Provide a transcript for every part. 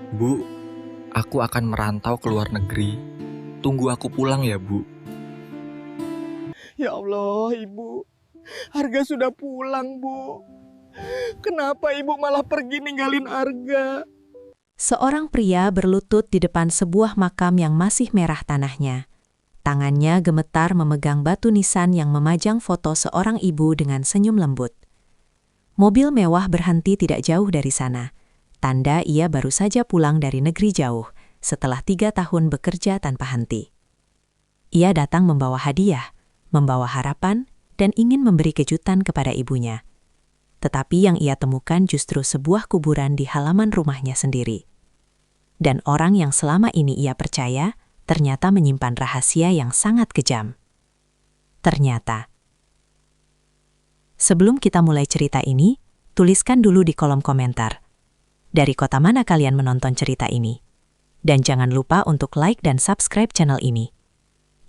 Bu, aku akan merantau ke luar negeri. Tunggu aku pulang ya, Bu. Ya Allah, Ibu. Arga sudah pulang, Bu. Kenapa Ibu malah pergi ninggalin Arga? Seorang pria berlutut di depan sebuah makam yang masih merah tanahnya. Tangannya gemetar memegang batu nisan yang memajang foto seorang ibu dengan senyum lembut. Mobil mewah berhenti tidak jauh dari sana. Tanda ia baru saja pulang dari negeri jauh setelah 3 tahun bekerja tanpa henti. Ia datang membawa hadiah, membawa harapan, dan ingin memberi kejutan kepada ibunya. Tetapi yang ia temukan justru sebuah kuburan di halaman rumahnya sendiri. Dan orang yang selama ini ia percaya ternyata menyimpan rahasia yang sangat kejam. Ternyata. Sebelum kita mulai cerita ini, tuliskan dulu di kolom komentar. Dari kota mana kalian menonton cerita ini? Dan jangan lupa untuk like dan subscribe channel ini.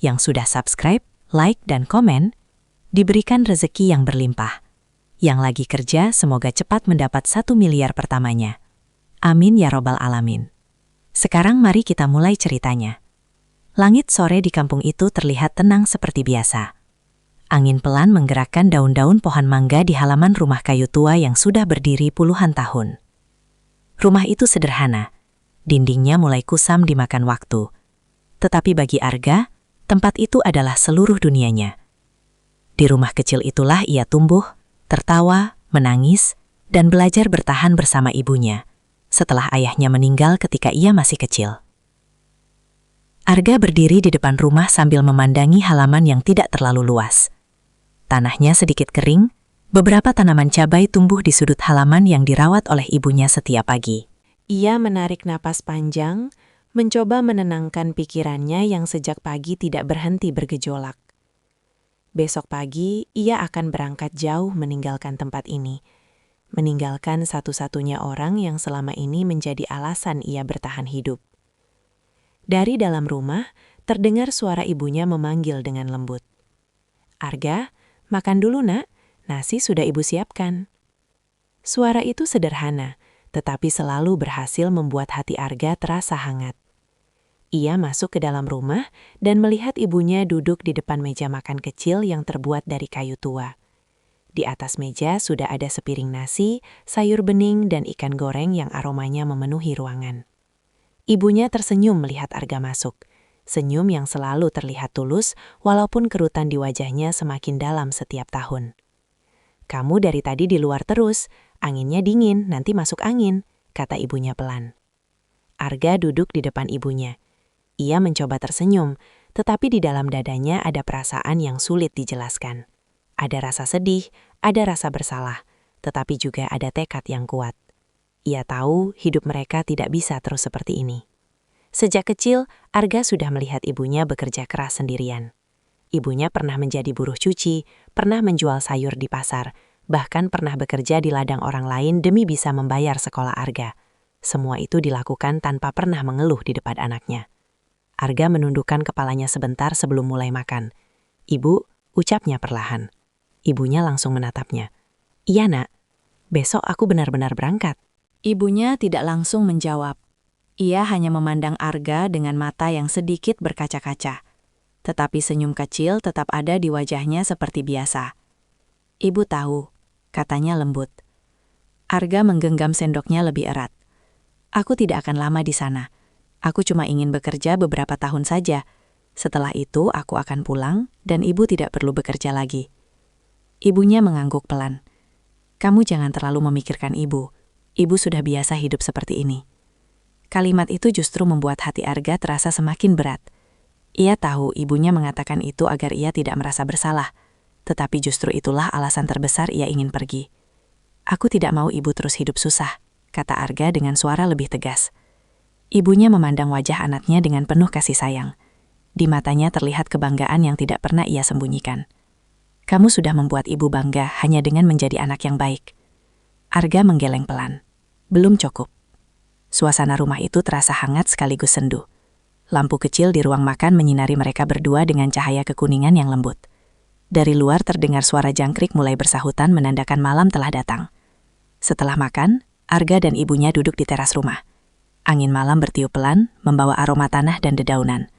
Yang sudah subscribe, like, dan komen, diberikan rezeki yang berlimpah. Yang lagi kerja semoga cepat mendapat 1 miliar pertamanya. Amin ya robbal alamin. Sekarang mari kita mulai ceritanya. Langit sore di kampung itu terlihat tenang seperti biasa. Angin pelan menggerakkan daun-daun pohon mangga di halaman rumah kayu tua yang sudah berdiri puluhan tahun. Rumah itu sederhana. Dindingnya mulai kusam dimakan waktu. Tetapi bagi Arga, tempat itu adalah seluruh dunianya. Di rumah kecil itulah ia tumbuh, tertawa, menangis, dan belajar bertahan bersama ibunya, setelah ayahnya meninggal ketika ia masih kecil. Arga berdiri di depan rumah sambil memandangi halaman yang tidak terlalu luas. Tanahnya sedikit kering, beberapa tanaman cabai tumbuh di sudut halaman yang dirawat oleh ibunya setiap pagi. Ia menarik napas panjang, mencoba menenangkan pikirannya yang sejak pagi tidak berhenti bergejolak. Besok pagi, ia akan berangkat jauh meninggalkan tempat ini. Meninggalkan satu-satunya orang yang selama ini menjadi alasan ia bertahan hidup. Dari dalam rumah, terdengar suara ibunya memanggil dengan lembut. "Arga, makan dulu nak, nasi sudah ibu siapkan." Suara itu sederhana, tetapi selalu berhasil membuat hati Arga terasa hangat. Ia masuk ke dalam rumah dan melihat ibunya duduk di depan meja makan kecil yang terbuat dari kayu tua. Di atas meja sudah ada sepiring nasi, sayur bening, dan ikan goreng yang aromanya memenuhi ruangan. Ibunya tersenyum melihat Arga masuk. Senyum yang selalu terlihat tulus, walaupun kerutan di wajahnya semakin dalam setiap tahun. "Kamu dari tadi di luar terus, anginnya dingin, nanti masuk angin," kata ibunya pelan. Arga duduk di depan ibunya. Ia mencoba tersenyum, tetapi di dalam dadanya ada perasaan yang sulit dijelaskan. Ada rasa sedih, ada rasa bersalah, tetapi juga ada tekad yang kuat. Ia tahu hidup mereka tidak bisa terus seperti ini. Sejak kecil, Arga sudah melihat ibunya bekerja keras sendirian. Ibunya pernah menjadi buruh cuci, pernah menjual sayur di pasar, bahkan pernah bekerja di ladang orang lain demi bisa membayar sekolah Arga. Semua itu dilakukan tanpa pernah mengeluh di depan anaknya. Arga menundukkan kepalanya sebentar sebelum mulai makan. "Ibu," ucapnya perlahan. Ibunya langsung menatapnya. "Iya nak, besok aku benar-benar berangkat." Ibunya tidak langsung menjawab. Ia hanya memandang Arga dengan mata yang sedikit berkaca-kaca. Tetapi senyum kecil tetap ada di wajahnya seperti biasa. "Ibu tahu," katanya lembut. Arga menggenggam sendoknya lebih erat. "Aku tidak akan lama di sana. Aku cuma ingin bekerja beberapa tahun saja. Setelah itu aku akan pulang dan ibu tidak perlu bekerja lagi." Ibunya mengangguk pelan. "Kamu jangan terlalu memikirkan ibu. Ibu sudah biasa hidup seperti ini." Kalimat itu justru membuat hati Arga terasa semakin berat. Ia tahu ibunya mengatakan itu agar ia tidak merasa bersalah, tetapi justru itulah alasan terbesar ia ingin pergi. "Aku tidak mau ibu terus hidup susah," kata Arga dengan suara lebih tegas. Ibunya memandang wajah anaknya dengan penuh kasih sayang. Di matanya terlihat kebanggaan yang tidak pernah ia sembunyikan. "Kamu sudah membuat ibu bangga hanya dengan menjadi anak yang baik." Arga menggeleng pelan. Belum cukup. Suasana rumah itu terasa hangat sekaligus sendu. Lampu kecil di ruang makan menyinari mereka berdua dengan cahaya kekuningan yang lembut. Dari luar terdengar suara jangkrik mulai bersahutan menandakan malam telah datang. Setelah makan, Arga dan ibunya duduk di teras rumah. Angin malam bertiup pelan, membawa aroma tanah dan dedaunan.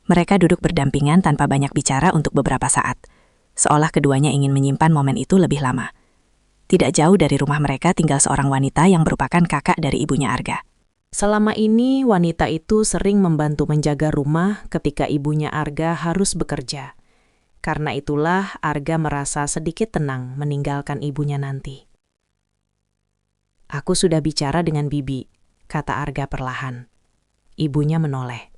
Mereka duduk berdampingan tanpa banyak bicara untuk beberapa saat, seolah keduanya ingin menyimpan momen itu lebih lama. Tidak jauh dari rumah mereka tinggal seorang wanita yang merupakan kakak dari ibunya Arga. Selama ini, wanita itu sering membantu menjaga rumah ketika ibunya Arga harus bekerja. Karena itulah Arga merasa sedikit tenang meninggalkan ibunya nanti. "Aku sudah bicara dengan Bibi," kata Arga perlahan. Ibunya menoleh.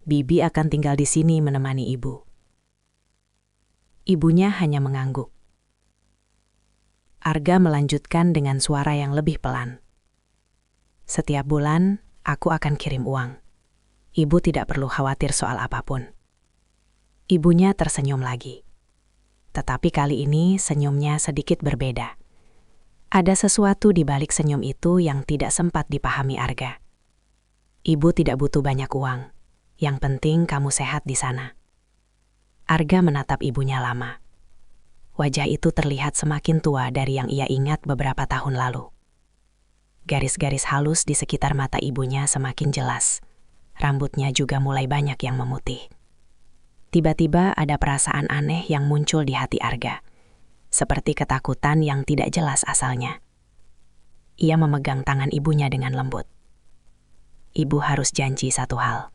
"Bibi akan tinggal di sini menemani ibu." Ibunya hanya mengangguk. Arga melanjutkan dengan suara yang lebih pelan. "Setiap bulan, aku akan kirim uang. Ibu tidak perlu khawatir soal apapun." Ibunya tersenyum lagi. Tetapi kali ini senyumnya sedikit berbeda. Ada sesuatu di balik senyum itu yang tidak sempat dipahami Arga. "Ibu tidak butuh banyak uang. Yang penting kamu sehat di sana." Arga menatap ibunya lama. Wajah itu terlihat semakin tua dari yang ia ingat beberapa tahun lalu. Garis-garis halus di sekitar mata ibunya semakin jelas. Rambutnya juga mulai banyak yang memutih. Tiba-tiba ada perasaan aneh yang muncul di hati Arga, seperti ketakutan yang tidak jelas asalnya. Ia memegang tangan ibunya dengan lembut. "Ibu harus janji satu hal."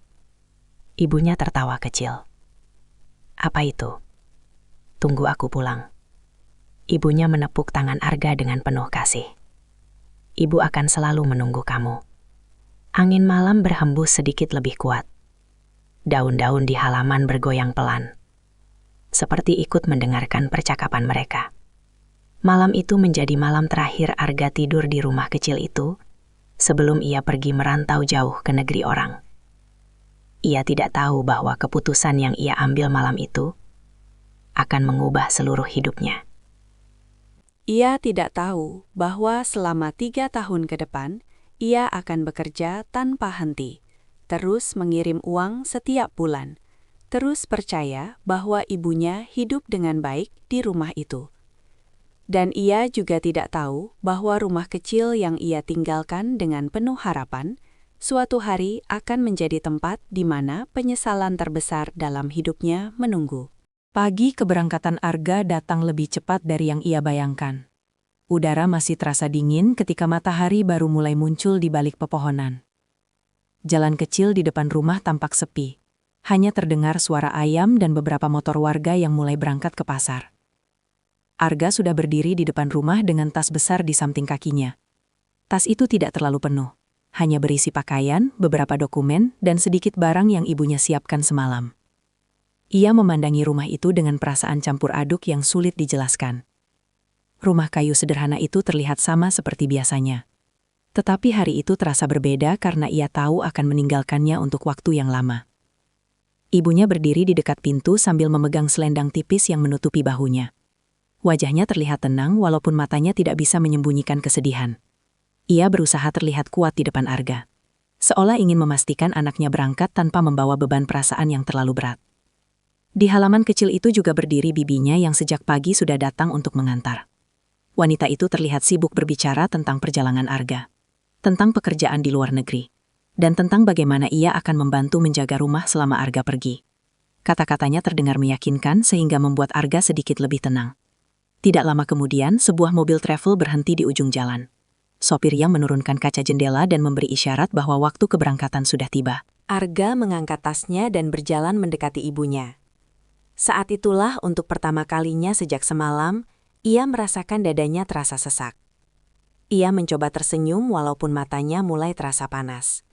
Ibunya tertawa kecil. "Apa itu?" "Tunggu aku pulang." Ibunya menepuk tangan Arga dengan penuh kasih. "Ibu akan selalu menunggu kamu." Angin malam berhembus sedikit lebih kuat. Daun-daun di halaman bergoyang pelan, seperti ikut mendengarkan percakapan mereka. Malam itu menjadi malam terakhir Arga tidur di rumah kecil itu, sebelum ia pergi merantau jauh ke negeri orang. Ia tidak tahu bahwa keputusan yang ia ambil malam itu akan mengubah seluruh hidupnya. Ia tidak tahu bahwa selama 3 tahun ke depan, ia akan bekerja tanpa henti, terus mengirim uang setiap bulan, terus percaya bahwa ibunya hidup dengan baik di rumah itu. Dan ia juga tidak tahu bahwa rumah kecil yang ia tinggalkan dengan penuh harapan, suatu hari akan menjadi tempat di mana penyesalan terbesar dalam hidupnya menunggu. Pagi keberangkatan Arga datang lebih cepat dari yang ia bayangkan. Udara masih terasa dingin ketika matahari baru mulai muncul di balik pepohonan. Jalan kecil di depan rumah tampak sepi. Hanya terdengar suara ayam dan beberapa motor warga yang mulai berangkat ke pasar. Arga sudah berdiri di depan rumah dengan tas besar di samping kakinya. Tas itu tidak terlalu penuh. Hanya berisi pakaian, beberapa dokumen, dan sedikit barang yang ibunya siapkan semalam. Ia memandangi rumah itu dengan perasaan campur aduk yang sulit dijelaskan. Rumah kayu sederhana itu terlihat sama seperti biasanya. Tetapi hari itu terasa berbeda karena ia tahu akan meninggalkannya untuk waktu yang lama. Ibunya berdiri di dekat pintu sambil memegang selendang tipis yang menutupi bahunya. Wajahnya terlihat tenang walaupun matanya tidak bisa menyembunyikan kesedihan. Ia berusaha terlihat kuat di depan Arga, seolah ingin memastikan anaknya berangkat tanpa membawa beban perasaan yang terlalu berat. Di halaman kecil itu juga berdiri bibinya yang sejak pagi sudah datang untuk mengantar. Wanita itu terlihat sibuk berbicara tentang perjalanan Arga, tentang pekerjaan di luar negeri, dan tentang bagaimana ia akan membantu menjaga rumah selama Arga pergi. Kata-katanya terdengar meyakinkan sehingga membuat Arga sedikit lebih tenang. Tidak lama kemudian, sebuah mobil travel berhenti di ujung jalan. Sopir yang menurunkan kaca jendela dan memberi isyarat bahwa waktu keberangkatan sudah tiba. Arga mengangkat tasnya dan berjalan mendekati ibunya. Saat itulah untuk pertama kalinya sejak semalam, ia merasakan dadanya terasa sesak. Ia mencoba tersenyum walaupun matanya mulai terasa panas.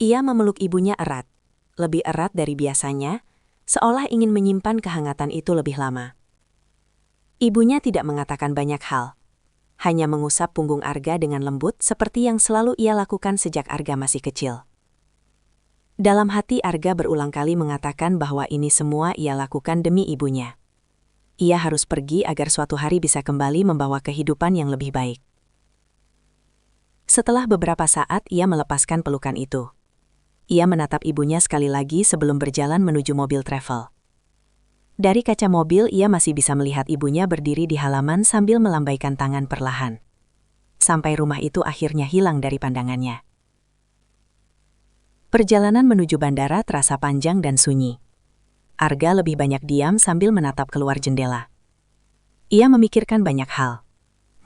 Ia memeluk ibunya erat, lebih erat dari biasanya, seolah ingin menyimpan kehangatan itu lebih lama. Ibunya tidak mengatakan banyak hal. Hanya mengusap punggung Arga dengan lembut seperti yang selalu ia lakukan sejak Arga masih kecil. Dalam hati Arga berulang kali mengatakan bahwa ini semua ia lakukan demi ibunya. Ia harus pergi agar suatu hari bisa kembali membawa kehidupan yang lebih baik. Setelah beberapa saat ia melepaskan pelukan itu. Ia menatap ibunya sekali lagi sebelum berjalan menuju mobil travel. Dari kaca mobil ia masih bisa melihat ibunya berdiri di halaman sambil melambaikan tangan perlahan. Sampai rumah itu akhirnya hilang dari pandangannya. Perjalanan menuju bandara terasa panjang dan sunyi. Arga lebih banyak diam sambil menatap keluar jendela. Ia memikirkan banyak hal,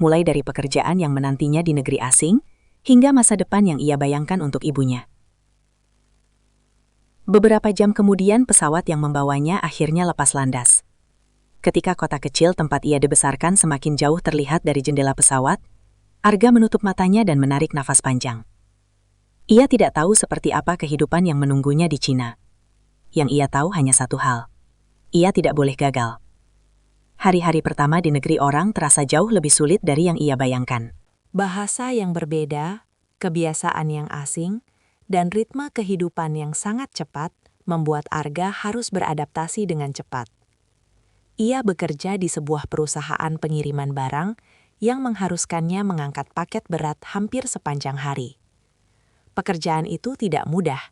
mulai dari pekerjaan yang menantinya di negeri asing, hingga masa depan yang ia bayangkan untuk ibunya. Beberapa jam kemudian pesawat yang membawanya akhirnya lepas landas. Ketika kota kecil tempat ia dibesarkan semakin jauh terlihat dari jendela pesawat, Arga menutup matanya dan menarik nafas panjang. Ia tidak tahu seperti apa kehidupan yang menunggunya di Cina. Yang ia tahu hanya satu hal. Ia tidak boleh gagal. Hari-hari pertama di negeri orang terasa jauh lebih sulit dari yang ia bayangkan. Bahasa yang berbeda, kebiasaan yang asing, dan ritme kehidupan yang sangat cepat membuat Arga harus beradaptasi dengan cepat. Ia bekerja di sebuah perusahaan pengiriman barang yang mengharuskannya mengangkat paket berat hampir sepanjang hari. Pekerjaan itu tidak mudah.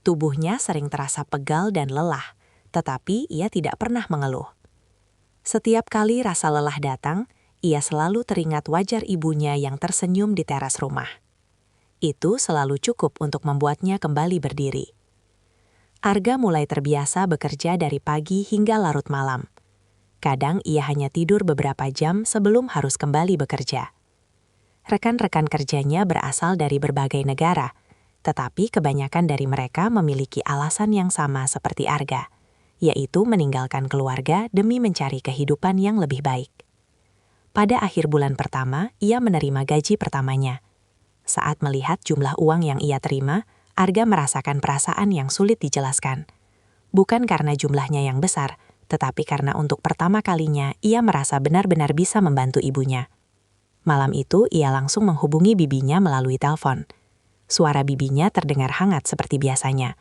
Tubuhnya sering terasa pegal dan lelah, tetapi ia tidak pernah mengeluh. Setiap kali rasa lelah datang, ia selalu teringat wajah ibunya yang tersenyum di teras rumah. Itu selalu cukup untuk membuatnya kembali berdiri. Arga mulai terbiasa bekerja dari pagi hingga larut malam. Kadang ia hanya tidur beberapa jam sebelum harus kembali bekerja. Rekan-rekan kerjanya berasal dari berbagai negara, tetapi kebanyakan dari mereka memiliki alasan yang sama seperti Arga, yaitu meninggalkan keluarga demi mencari kehidupan yang lebih baik. Pada akhir bulan pertama, ia menerima gaji pertamanya. Saat melihat jumlah uang yang ia terima, Arga merasakan perasaan yang sulit dijelaskan. Bukan karena jumlahnya yang besar, tetapi karena untuk pertama kalinya ia merasa benar-benar bisa membantu ibunya. Malam itu ia langsung menghubungi bibinya melalui telepon. Suara bibinya terdengar hangat seperti biasanya.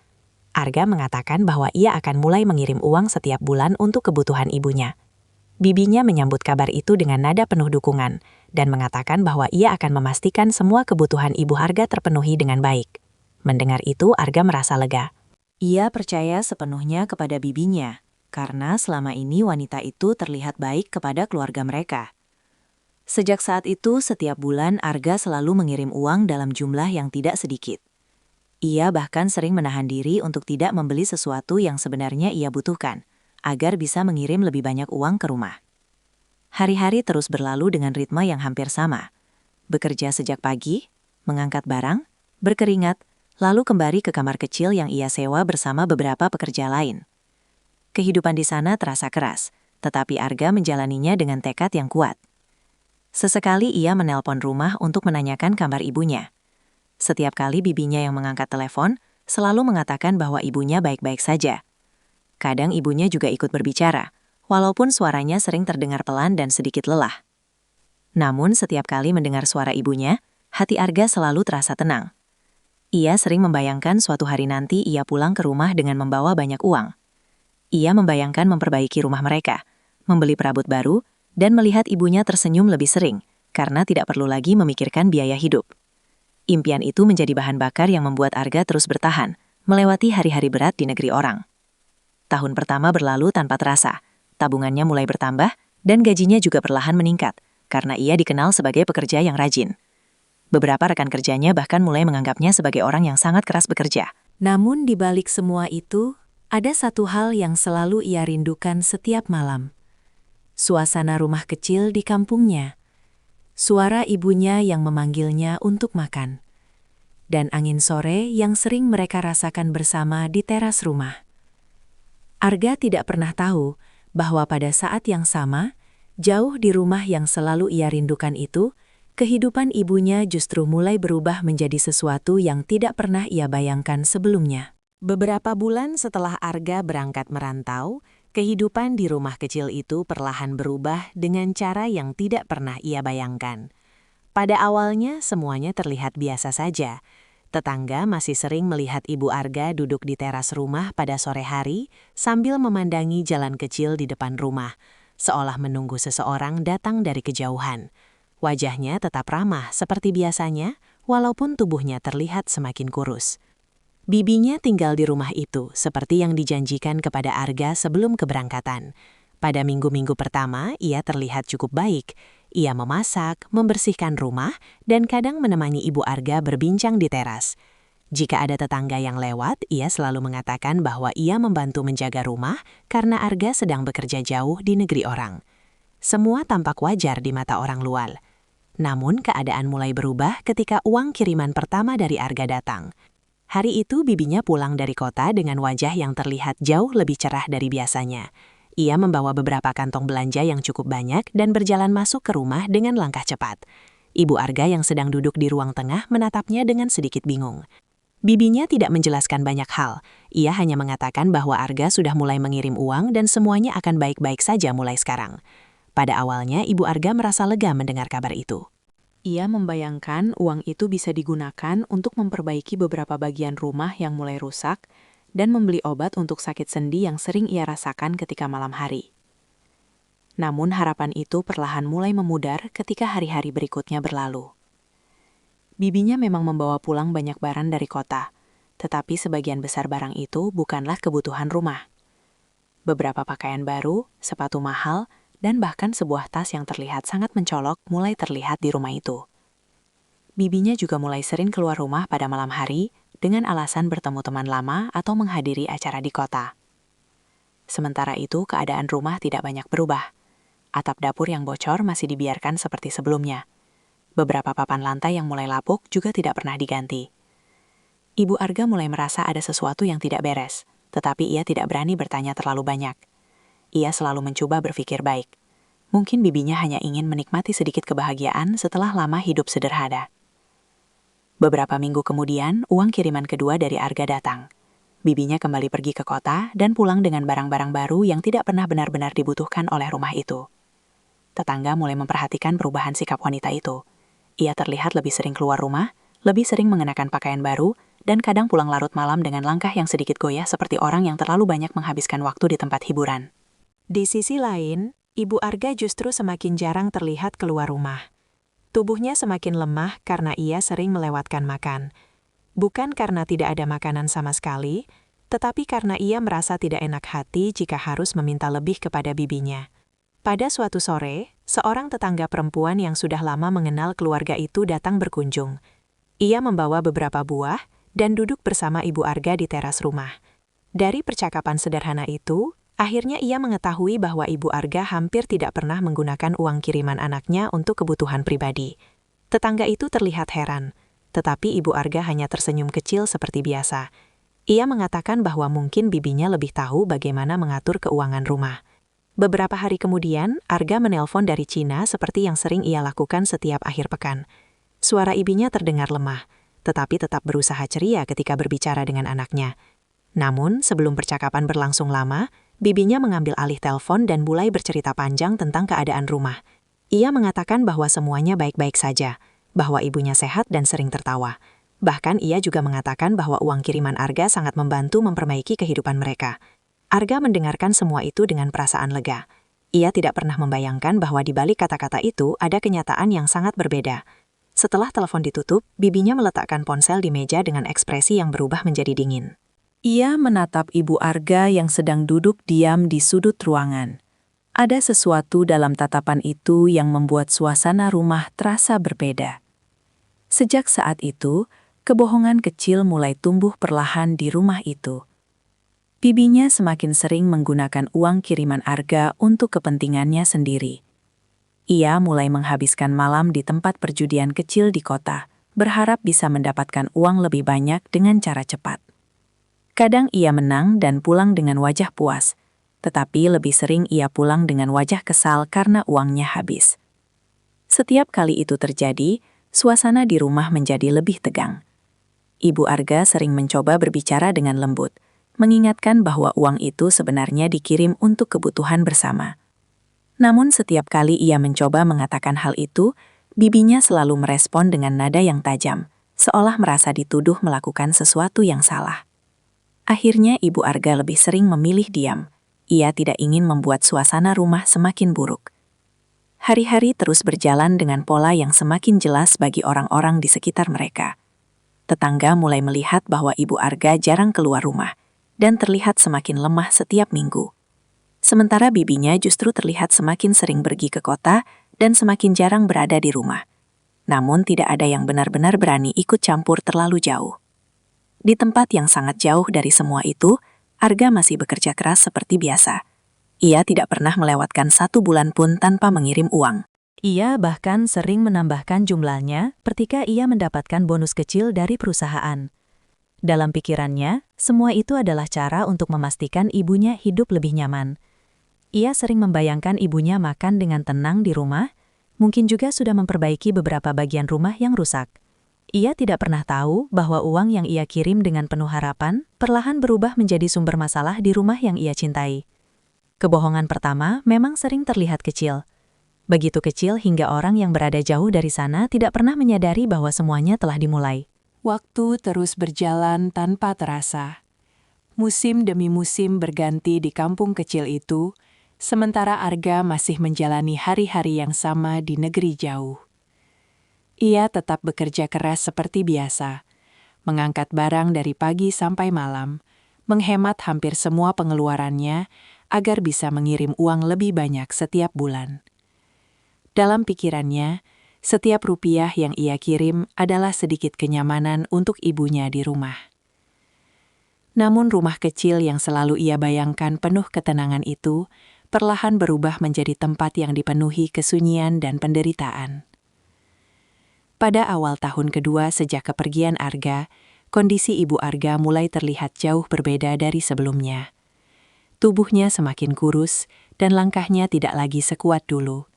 Arga mengatakan bahwa ia akan mulai mengirim uang setiap bulan untuk kebutuhan ibunya. Bibinya menyambut kabar itu dengan nada penuh dukungan dan mengatakan bahwa ia akan memastikan semua kebutuhan ibu Arga terpenuhi dengan baik. Mendengar itu, Arga merasa lega. Ia percaya sepenuhnya kepada bibinya, karena selama ini wanita itu terlihat baik kepada keluarga mereka. Sejak saat itu, setiap bulan Arga selalu mengirim uang dalam jumlah yang tidak sedikit. Ia bahkan sering menahan diri untuk tidak membeli sesuatu yang sebenarnya ia butuhkan, agar bisa mengirim lebih banyak uang ke rumah. Hari-hari terus berlalu dengan ritme yang hampir sama. Bekerja sejak pagi, mengangkat barang, berkeringat, lalu kembali ke kamar kecil yang ia sewa bersama beberapa pekerja lain. Kehidupan di sana terasa keras, tetapi Arga menjalaninya dengan tekad yang kuat. Sesekali ia menelpon rumah untuk menanyakan kabar ibunya. Setiap kali bibinya yang mengangkat telepon, selalu mengatakan bahwa ibunya baik-baik saja. Kadang ibunya juga ikut berbicara, walaupun suaranya sering terdengar pelan dan sedikit lelah. Namun setiap kali mendengar suara ibunya, hati Arga selalu terasa tenang. Ia sering membayangkan suatu hari nanti ia pulang ke rumah dengan membawa banyak uang. Ia membayangkan memperbaiki rumah mereka, membeli perabot baru, dan melihat ibunya tersenyum lebih sering, karena tidak perlu lagi memikirkan biaya hidup. Impian itu menjadi bahan bakar yang membuat Arga terus bertahan, melewati hari-hari berat di negeri orang. Tahun pertama berlalu tanpa terasa, tabungannya mulai bertambah, dan gajinya juga perlahan meningkat, karena ia dikenal sebagai pekerja yang rajin. Beberapa rekan kerjanya bahkan mulai menganggapnya sebagai orang yang sangat keras bekerja. Namun di balik semua itu, ada satu hal yang selalu ia rindukan setiap malam. Suasana rumah kecil di kampungnya, suara ibunya yang memanggilnya untuk makan, dan angin sore yang sering mereka rasakan bersama di teras rumah. Arga tidak pernah tahu bahwa pada saat yang sama, jauh di rumah yang selalu ia rindukan itu, kehidupan ibunya justru mulai berubah menjadi sesuatu yang tidak pernah ia bayangkan sebelumnya. Beberapa bulan setelah Arga berangkat merantau, kehidupan di rumah kecil itu perlahan berubah dengan cara yang tidak pernah ia bayangkan. Pada awalnya semuanya terlihat biasa saja. Tetangga masih sering melihat ibu Arga duduk di teras rumah pada sore hari sambil memandangi jalan kecil di depan rumah, seolah menunggu seseorang datang dari kejauhan. Wajahnya tetap ramah seperti biasanya, walaupun tubuhnya terlihat semakin kurus. Bibinya tinggal di rumah itu seperti yang dijanjikan kepada Arga sebelum keberangkatan. Pada minggu-minggu pertama, ia terlihat cukup baik. Ia memasak, membersihkan rumah, dan kadang menemani ibu Arga berbincang di teras. Jika ada tetangga yang lewat, ia selalu mengatakan bahwa ia membantu menjaga rumah karena Arga sedang bekerja jauh di negeri orang. Semua tampak wajar di mata orang luar. Namun keadaan mulai berubah ketika uang kiriman pertama dari Arga datang. Hari itu bibinya pulang dari kota dengan wajah yang terlihat jauh lebih cerah dari biasanya. Ia membawa beberapa kantong belanja yang cukup banyak dan berjalan masuk ke rumah dengan langkah cepat. Ibu Arga yang sedang duduk di ruang tengah menatapnya dengan sedikit bingung. Bibinya tidak menjelaskan banyak hal. Ia hanya mengatakan bahwa Arga sudah mulai mengirim uang dan semuanya akan baik-baik saja mulai sekarang. Pada awalnya, Ibu Arga merasa lega mendengar kabar itu. Ia membayangkan uang itu bisa digunakan untuk memperbaiki beberapa bagian rumah yang mulai rusak dan membeli obat untuk sakit sendi yang sering ia rasakan ketika malam hari. Namun harapan itu perlahan mulai memudar ketika hari-hari berikutnya berlalu. Bibinya memang membawa pulang banyak barang dari kota, tetapi sebagian besar barang itu bukanlah kebutuhan rumah. Beberapa pakaian baru, sepatu mahal, dan bahkan sebuah tas yang terlihat sangat mencolok mulai terlihat di rumah itu. Bibinya juga mulai sering keluar rumah pada malam hari dengan alasan bertemu teman lama atau menghadiri acara di kota. Sementara itu, keadaan rumah tidak banyak berubah. Atap dapur yang bocor masih dibiarkan seperti sebelumnya. Beberapa papan lantai yang mulai lapuk juga tidak pernah diganti. Ibu Arga mulai merasa ada sesuatu yang tidak beres, tetapi ia tidak berani bertanya terlalu banyak. Ia selalu mencoba berpikir baik. Mungkin bibinya hanya ingin menikmati sedikit kebahagiaan setelah lama hidup sederhana. Beberapa minggu kemudian, uang kiriman kedua dari Arga datang. Bibinya kembali pergi ke kota dan pulang dengan barang-barang baru yang tidak pernah benar-benar dibutuhkan oleh rumah itu. Tetangga mulai memperhatikan perubahan sikap wanita itu. Ia terlihat lebih sering keluar rumah, lebih sering mengenakan pakaian baru, dan kadang pulang larut malam dengan langkah yang sedikit goyah seperti orang yang terlalu banyak menghabiskan waktu di tempat hiburan. Di sisi lain, Ibu Arga justru semakin jarang terlihat keluar rumah. Tubuhnya semakin lemah karena ia sering melewatkan makan. Bukan karena tidak ada makanan sama sekali, tetapi karena ia merasa tidak enak hati jika harus meminta lebih kepada bibinya. Pada suatu sore, seorang tetangga perempuan yang sudah lama mengenal keluarga itu datang berkunjung. Ia membawa beberapa buah dan duduk bersama Ibu Arga di teras rumah. Dari percakapan sederhana itu, akhirnya ia mengetahui bahwa Ibu Arga hampir tidak pernah menggunakan uang kiriman anaknya untuk kebutuhan pribadi. Tetangga itu terlihat heran, tetapi Ibu Arga hanya tersenyum kecil seperti biasa. Ia mengatakan bahwa mungkin bibinya lebih tahu bagaimana mengatur keuangan rumah. Beberapa hari kemudian, Arga menelpon dari Cina seperti yang sering ia lakukan setiap akhir pekan. Suara ibunya terdengar lemah, tetapi tetap berusaha ceria ketika berbicara dengan anaknya. Namun, sebelum percakapan berlangsung lama, bibinya mengambil alih telepon dan mulai bercerita panjang tentang keadaan rumah. Ia mengatakan bahwa semuanya baik-baik saja, bahwa ibunya sehat dan sering tertawa. Bahkan ia juga mengatakan bahwa uang kiriman Arga sangat membantu memperbaiki kehidupan mereka. Arga mendengarkan semua itu dengan perasaan lega. Ia tidak pernah membayangkan bahwa di balik kata-kata itu ada kenyataan yang sangat berbeda. Setelah telepon ditutup, bibinya meletakkan ponsel di meja dengan ekspresi yang berubah menjadi dingin. Ia menatap Ibu Arga yang sedang duduk diam di sudut ruangan. Ada sesuatu dalam tatapan itu yang membuat suasana rumah terasa berbeda. Sejak saat itu, kebohongan kecil mulai tumbuh perlahan di rumah itu. Bibinya semakin sering menggunakan uang kiriman Arga untuk kepentingannya sendiri. Ia mulai menghabiskan malam di tempat perjudian kecil di kota, berharap bisa mendapatkan uang lebih banyak dengan cara cepat. Kadang ia menang dan pulang dengan wajah puas, tetapi lebih sering ia pulang dengan wajah kesal karena uangnya habis. Setiap kali itu terjadi, suasana di rumah menjadi lebih tegang. Ibu Arga sering mencoba berbicara dengan lembut, mengingatkan bahwa uang itu sebenarnya dikirim untuk kebutuhan bersama. Namun setiap kali ia mencoba mengatakan hal itu, bibinya selalu merespon dengan nada yang tajam, seolah merasa dituduh melakukan sesuatu yang salah. Akhirnya Ibu Arga lebih sering memilih diam. Ia tidak ingin membuat suasana rumah semakin buruk. Hari-hari terus berjalan dengan pola yang semakin jelas bagi orang-orang di sekitar mereka. Tetangga mulai melihat bahwa Ibu Arga jarang keluar rumah dan terlihat semakin lemah setiap minggu. Sementara bibinya justru terlihat semakin sering pergi ke kota dan semakin jarang berada di rumah. Namun tidak ada yang benar-benar berani ikut campur terlalu jauh. Di tempat yang sangat jauh dari semua itu, Arga masih bekerja keras seperti biasa. Ia tidak pernah melewatkan 1 bulan pun tanpa mengirim uang. Ia bahkan sering menambahkan jumlahnya ketika ia mendapatkan bonus kecil dari perusahaan. Dalam pikirannya, semua itu adalah cara untuk memastikan ibunya hidup lebih nyaman. Ia sering membayangkan ibunya makan dengan tenang di rumah, mungkin juga sudah memperbaiki beberapa bagian rumah yang rusak. Ia tidak pernah tahu bahwa uang yang ia kirim dengan penuh harapan perlahan berubah menjadi sumber masalah di rumah yang ia cintai. Kebohongan pertama memang sering terlihat kecil. Begitu kecil hingga orang yang berada jauh dari sana tidak pernah menyadari bahwa semuanya telah dimulai. Waktu terus berjalan tanpa terasa. Musim demi musim berganti di kampung kecil itu, sementara Arga masih menjalani hari-hari yang sama di negeri jauh. Ia tetap bekerja keras seperti biasa, mengangkat barang dari pagi sampai malam, menghemat hampir semua pengeluarannya agar bisa mengirim uang lebih banyak setiap bulan. Dalam pikirannya, setiap rupiah yang ia kirim adalah sedikit kenyamanan untuk ibunya di rumah. Namun rumah kecil yang selalu ia bayangkan penuh ketenangan itu perlahan berubah menjadi tempat yang dipenuhi kesunyian dan penderitaan. Pada awal tahun kedua sejak kepergian Arga, kondisi ibu Arga mulai terlihat jauh berbeda dari sebelumnya. Tubuhnya semakin kurus dan langkahnya tidak lagi sekuat dulu.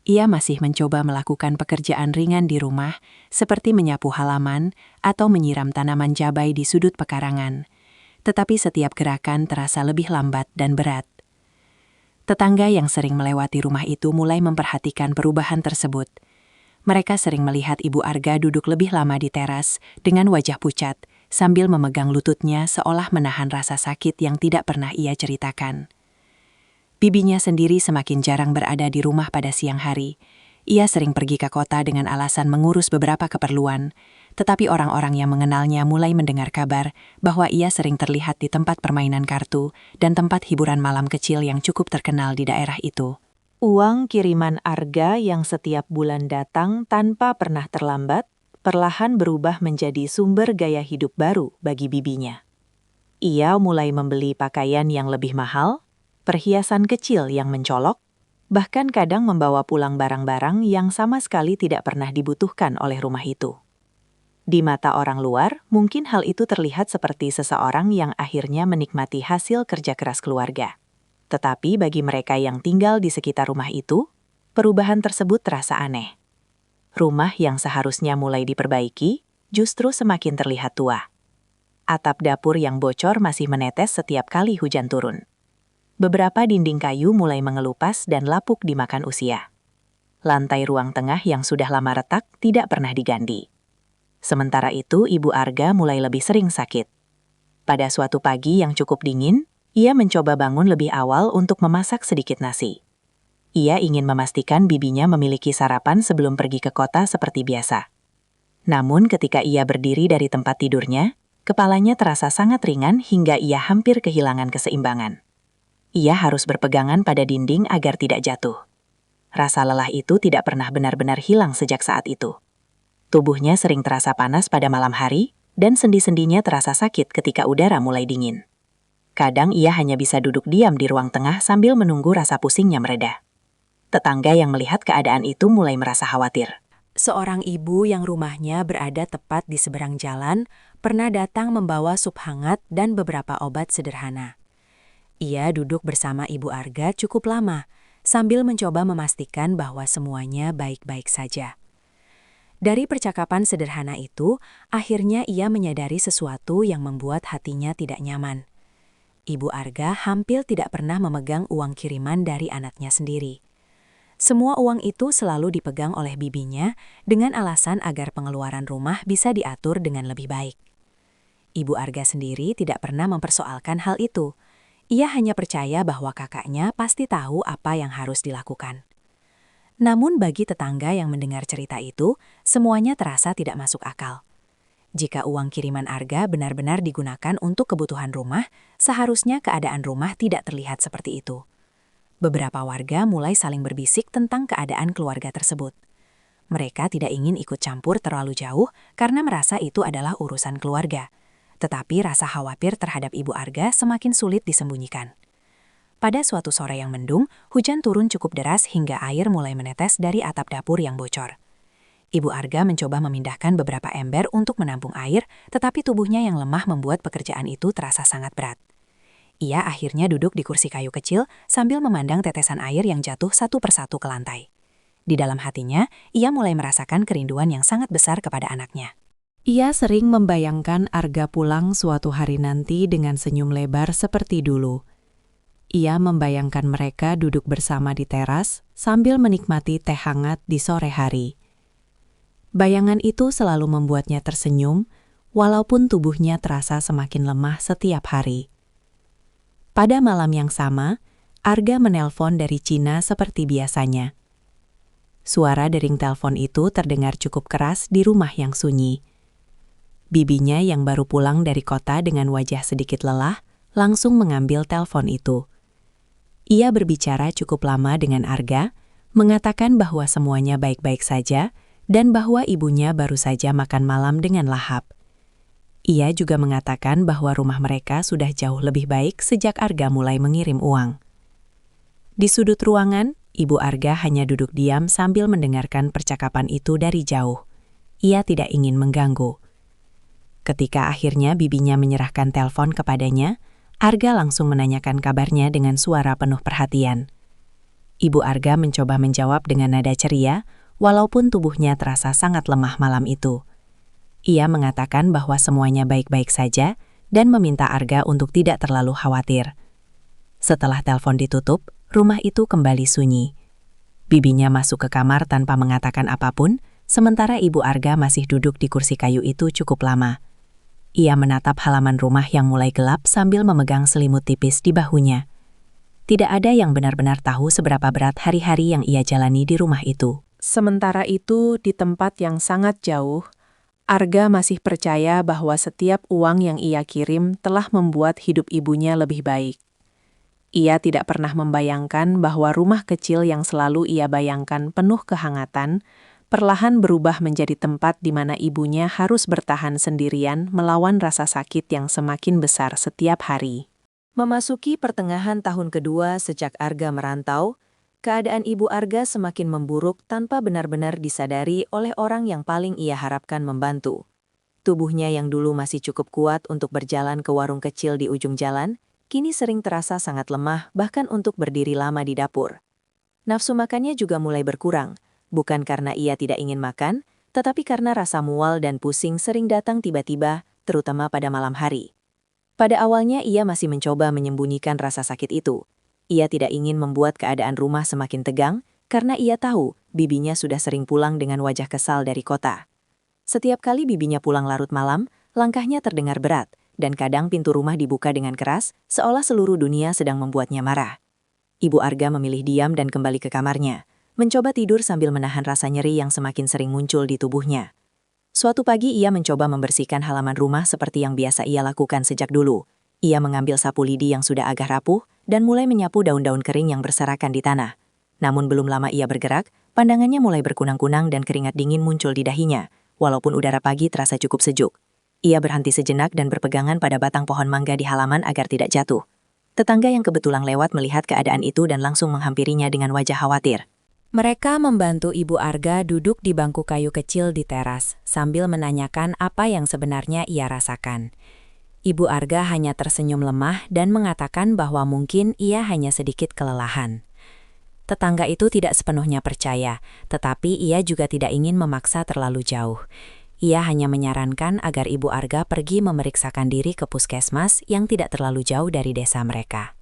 Ia masih mencoba melakukan pekerjaan ringan di rumah, seperti menyapu halaman atau menyiram tanaman cabai di sudut pekarangan. Tetapi setiap gerakan terasa lebih lambat dan berat. Tetangga yang sering melewati rumah itu mulai memperhatikan perubahan tersebut. Mereka sering melihat ibu Arga duduk lebih lama di teras dengan wajah pucat, sambil memegang lututnya seolah menahan rasa sakit yang tidak pernah ia ceritakan. Bibinya sendiri semakin jarang berada di rumah pada siang hari. Ia sering pergi ke kota dengan alasan mengurus beberapa keperluan, tetapi orang-orang yang mengenalnya mulai mendengar kabar bahwa ia sering terlihat di tempat permainan kartu dan tempat hiburan malam kecil yang cukup terkenal di daerah itu. Uang kiriman Arga yang setiap bulan datang tanpa pernah terlambat, perlahan berubah menjadi sumber gaya hidup baru bagi bibinya. Ia mulai membeli pakaian yang lebih mahal, perhiasan kecil yang mencolok, bahkan kadang membawa pulang barang-barang yang sama sekali tidak pernah dibutuhkan oleh rumah itu. Di mata orang luar, mungkin hal itu terlihat seperti seseorang yang akhirnya menikmati hasil kerja keras keluarga. Tetapi bagi mereka yang tinggal di sekitar rumah itu, perubahan tersebut terasa aneh. Rumah yang seharusnya mulai diperbaiki, justru semakin terlihat tua. Atap dapur yang bocor masih menetes setiap kali hujan turun. Beberapa dinding kayu mulai mengelupas dan lapuk dimakan usia. Lantai ruang tengah yang sudah lama retak tidak pernah diganti. Sementara itu, ibu Arga mulai lebih sering sakit. Pada suatu pagi yang cukup dingin, ia mencoba bangun lebih awal untuk memasak sedikit nasi. Ia ingin memastikan bibinya memiliki sarapan sebelum pergi ke kota seperti biasa. Namun ketika ia berdiri dari tempat tidurnya, kepalanya terasa sangat ringan hingga ia hampir kehilangan keseimbangan. Ia harus berpegangan pada dinding agar tidak jatuh. Rasa lelah itu tidak pernah benar-benar hilang sejak saat itu. Tubuhnya sering terasa panas pada malam hari, dan sendi-sendinya terasa sakit ketika udara mulai dingin. Kadang ia hanya bisa duduk diam di ruang tengah sambil menunggu rasa pusingnya mereda. Tetangga yang melihat keadaan itu mulai merasa khawatir. Seorang ibu yang rumahnya berada tepat di seberang jalan pernah datang membawa sup hangat dan beberapa obat sederhana. Ia duduk bersama ibu Arga cukup lama, sambil mencoba memastikan bahwa semuanya baik-baik saja. Dari percakapan sederhana itu, akhirnya ia menyadari sesuatu yang membuat hatinya tidak nyaman. Ibu Arga hampir tidak pernah memegang uang kiriman dari anaknya sendiri. Semua uang itu selalu dipegang oleh bibinya dengan alasan agar pengeluaran rumah bisa diatur dengan lebih baik. Ibu Arga sendiri tidak pernah mempersoalkan hal itu. Ia hanya percaya bahwa kakaknya pasti tahu apa yang harus dilakukan. Namun bagi tetangga yang mendengar cerita itu, semuanya terasa tidak masuk akal. Jika uang kiriman Arga benar-benar digunakan untuk kebutuhan rumah, seharusnya keadaan rumah tidak terlihat seperti itu. Beberapa warga mulai saling berbisik tentang keadaan keluarga tersebut. Mereka tidak ingin ikut campur terlalu jauh karena merasa itu adalah urusan keluarga. Tetapi rasa khawatir terhadap Ibu Arga semakin sulit disembunyikan. Pada suatu sore yang mendung, hujan turun cukup deras hingga air mulai menetes dari atap dapur yang bocor. Ibu Arga mencoba memindahkan beberapa ember untuk menampung air, tetapi tubuhnya yang lemah membuat pekerjaan itu terasa sangat berat. Ia akhirnya duduk di kursi kayu kecil sambil memandang tetesan air yang jatuh satu persatu ke lantai. Di dalam hatinya, ia mulai merasakan kerinduan yang sangat besar kepada anaknya. Ia sering membayangkan Arga pulang suatu hari nanti dengan senyum lebar seperti dulu. Ia membayangkan mereka duduk bersama di teras sambil menikmati teh hangat di sore hari. Bayangan itu selalu membuatnya tersenyum, walaupun tubuhnya terasa semakin lemah setiap hari. Pada malam yang sama, Arga menelpon dari Cina seperti biasanya. Suara dering telepon itu terdengar cukup keras di rumah yang sunyi. Bibinya yang baru pulang dari kota dengan wajah sedikit lelah, langsung mengambil telepon itu. Ia berbicara cukup lama dengan Arga, mengatakan bahwa semuanya baik-baik saja dan bahwa ibunya baru saja makan malam dengan lahap. Ia juga mengatakan bahwa rumah mereka sudah jauh lebih baik sejak Arga mulai mengirim uang. Di sudut ruangan, Ibu Arga hanya duduk diam sambil mendengarkan percakapan itu dari jauh. Ia tidak ingin mengganggu. Ketika akhirnya bibinya menyerahkan telepon kepadanya, Arga langsung menanyakan kabarnya dengan suara penuh perhatian. Ibu Arga mencoba menjawab dengan nada ceria, walaupun tubuhnya terasa sangat lemah malam itu. Ia mengatakan bahwa semuanya baik-baik saja dan meminta Arga untuk tidak terlalu khawatir. Setelah telepon ditutup, rumah itu kembali sunyi. Bibinya masuk ke kamar tanpa mengatakan apapun, sementara Ibu Arga masih duduk di kursi kayu itu cukup lama. Ia menatap halaman rumah yang mulai gelap sambil memegang selimut tipis di bahunya. Tidak ada yang benar-benar tahu seberapa berat hari-hari yang ia jalani di rumah itu. Sementara itu, di tempat yang sangat jauh, Arga masih percaya bahwa setiap uang yang ia kirim telah membuat hidup ibunya lebih baik. Ia tidak pernah membayangkan bahwa rumah kecil yang selalu ia bayangkan penuh kehangatan, perlahan berubah menjadi tempat di mana ibunya harus bertahan sendirian melawan rasa sakit yang semakin besar setiap hari. Memasuki pertengahan tahun kedua sejak Arga merantau, keadaan Ibu Arga semakin memburuk tanpa benar-benar disadari oleh orang yang paling ia harapkan membantu. Tubuhnya yang dulu masih cukup kuat untuk berjalan ke warung kecil di ujung jalan, kini sering terasa sangat lemah bahkan untuk berdiri lama di dapur. Nafsu makannya juga mulai berkurang, bukan karena ia tidak ingin makan, tetapi karena rasa mual dan pusing sering datang tiba-tiba, terutama pada malam hari. Pada awalnya ia masih mencoba menyembunyikan rasa sakit itu. Ia tidak ingin membuat keadaan rumah semakin tegang, karena ia tahu bibinya sudah sering pulang dengan wajah kesal dari kota. Setiap kali bibinya pulang larut malam, langkahnya terdengar berat, dan kadang pintu rumah dibuka dengan keras, seolah seluruh dunia sedang membuatnya marah. Ibu Arga memilih diam dan kembali ke kamarnya, mencoba tidur sambil menahan rasa nyeri yang semakin sering muncul di tubuhnya. Suatu pagi ia mencoba membersihkan halaman rumah seperti yang biasa ia lakukan sejak dulu. Ia mengambil sapu lidi yang sudah agak rapuh dan mulai menyapu daun-daun kering yang berserakan di tanah. Namun belum lama ia bergerak, pandangannya mulai berkunang-kunang dan keringat dingin muncul di dahinya, walaupun udara pagi terasa cukup sejuk. Ia berhenti sejenak dan berpegangan pada batang pohon mangga di halaman agar tidak jatuh. Tetangga yang kebetulan lewat melihat keadaan itu dan langsung menghampirinya dengan wajah khawatir. Mereka membantu Ibu Arga duduk di bangku kayu kecil di teras, sambil menanyakan apa yang sebenarnya ia rasakan. Ibu Arga hanya tersenyum lemah dan mengatakan bahwa mungkin ia hanya sedikit kelelahan. Tetangga itu tidak sepenuhnya percaya, tetapi ia juga tidak ingin memaksa terlalu jauh. Ia hanya menyarankan agar Ibu Arga pergi memeriksakan diri ke puskesmas yang tidak terlalu jauh dari desa mereka.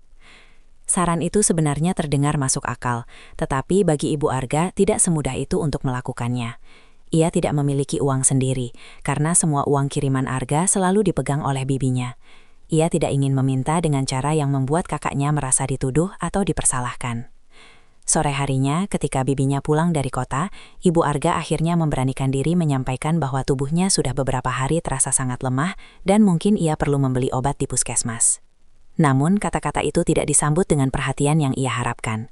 Saran itu sebenarnya terdengar masuk akal, tetapi bagi Ibu Arga tidak semudah itu untuk melakukannya. Ia tidak memiliki uang sendiri, karena semua uang kiriman Arga selalu dipegang oleh bibinya. Ia tidak ingin meminta dengan cara yang membuat kakaknya merasa dituduh atau dipersalahkan. Sore harinya, ketika bibinya pulang dari kota, Ibu Arga akhirnya memberanikan diri menyampaikan bahwa tubuhnya sudah beberapa hari terasa sangat lemah dan mungkin ia perlu membeli obat di puskesmas. Namun, kata-kata itu tidak disambut dengan perhatian yang ia harapkan.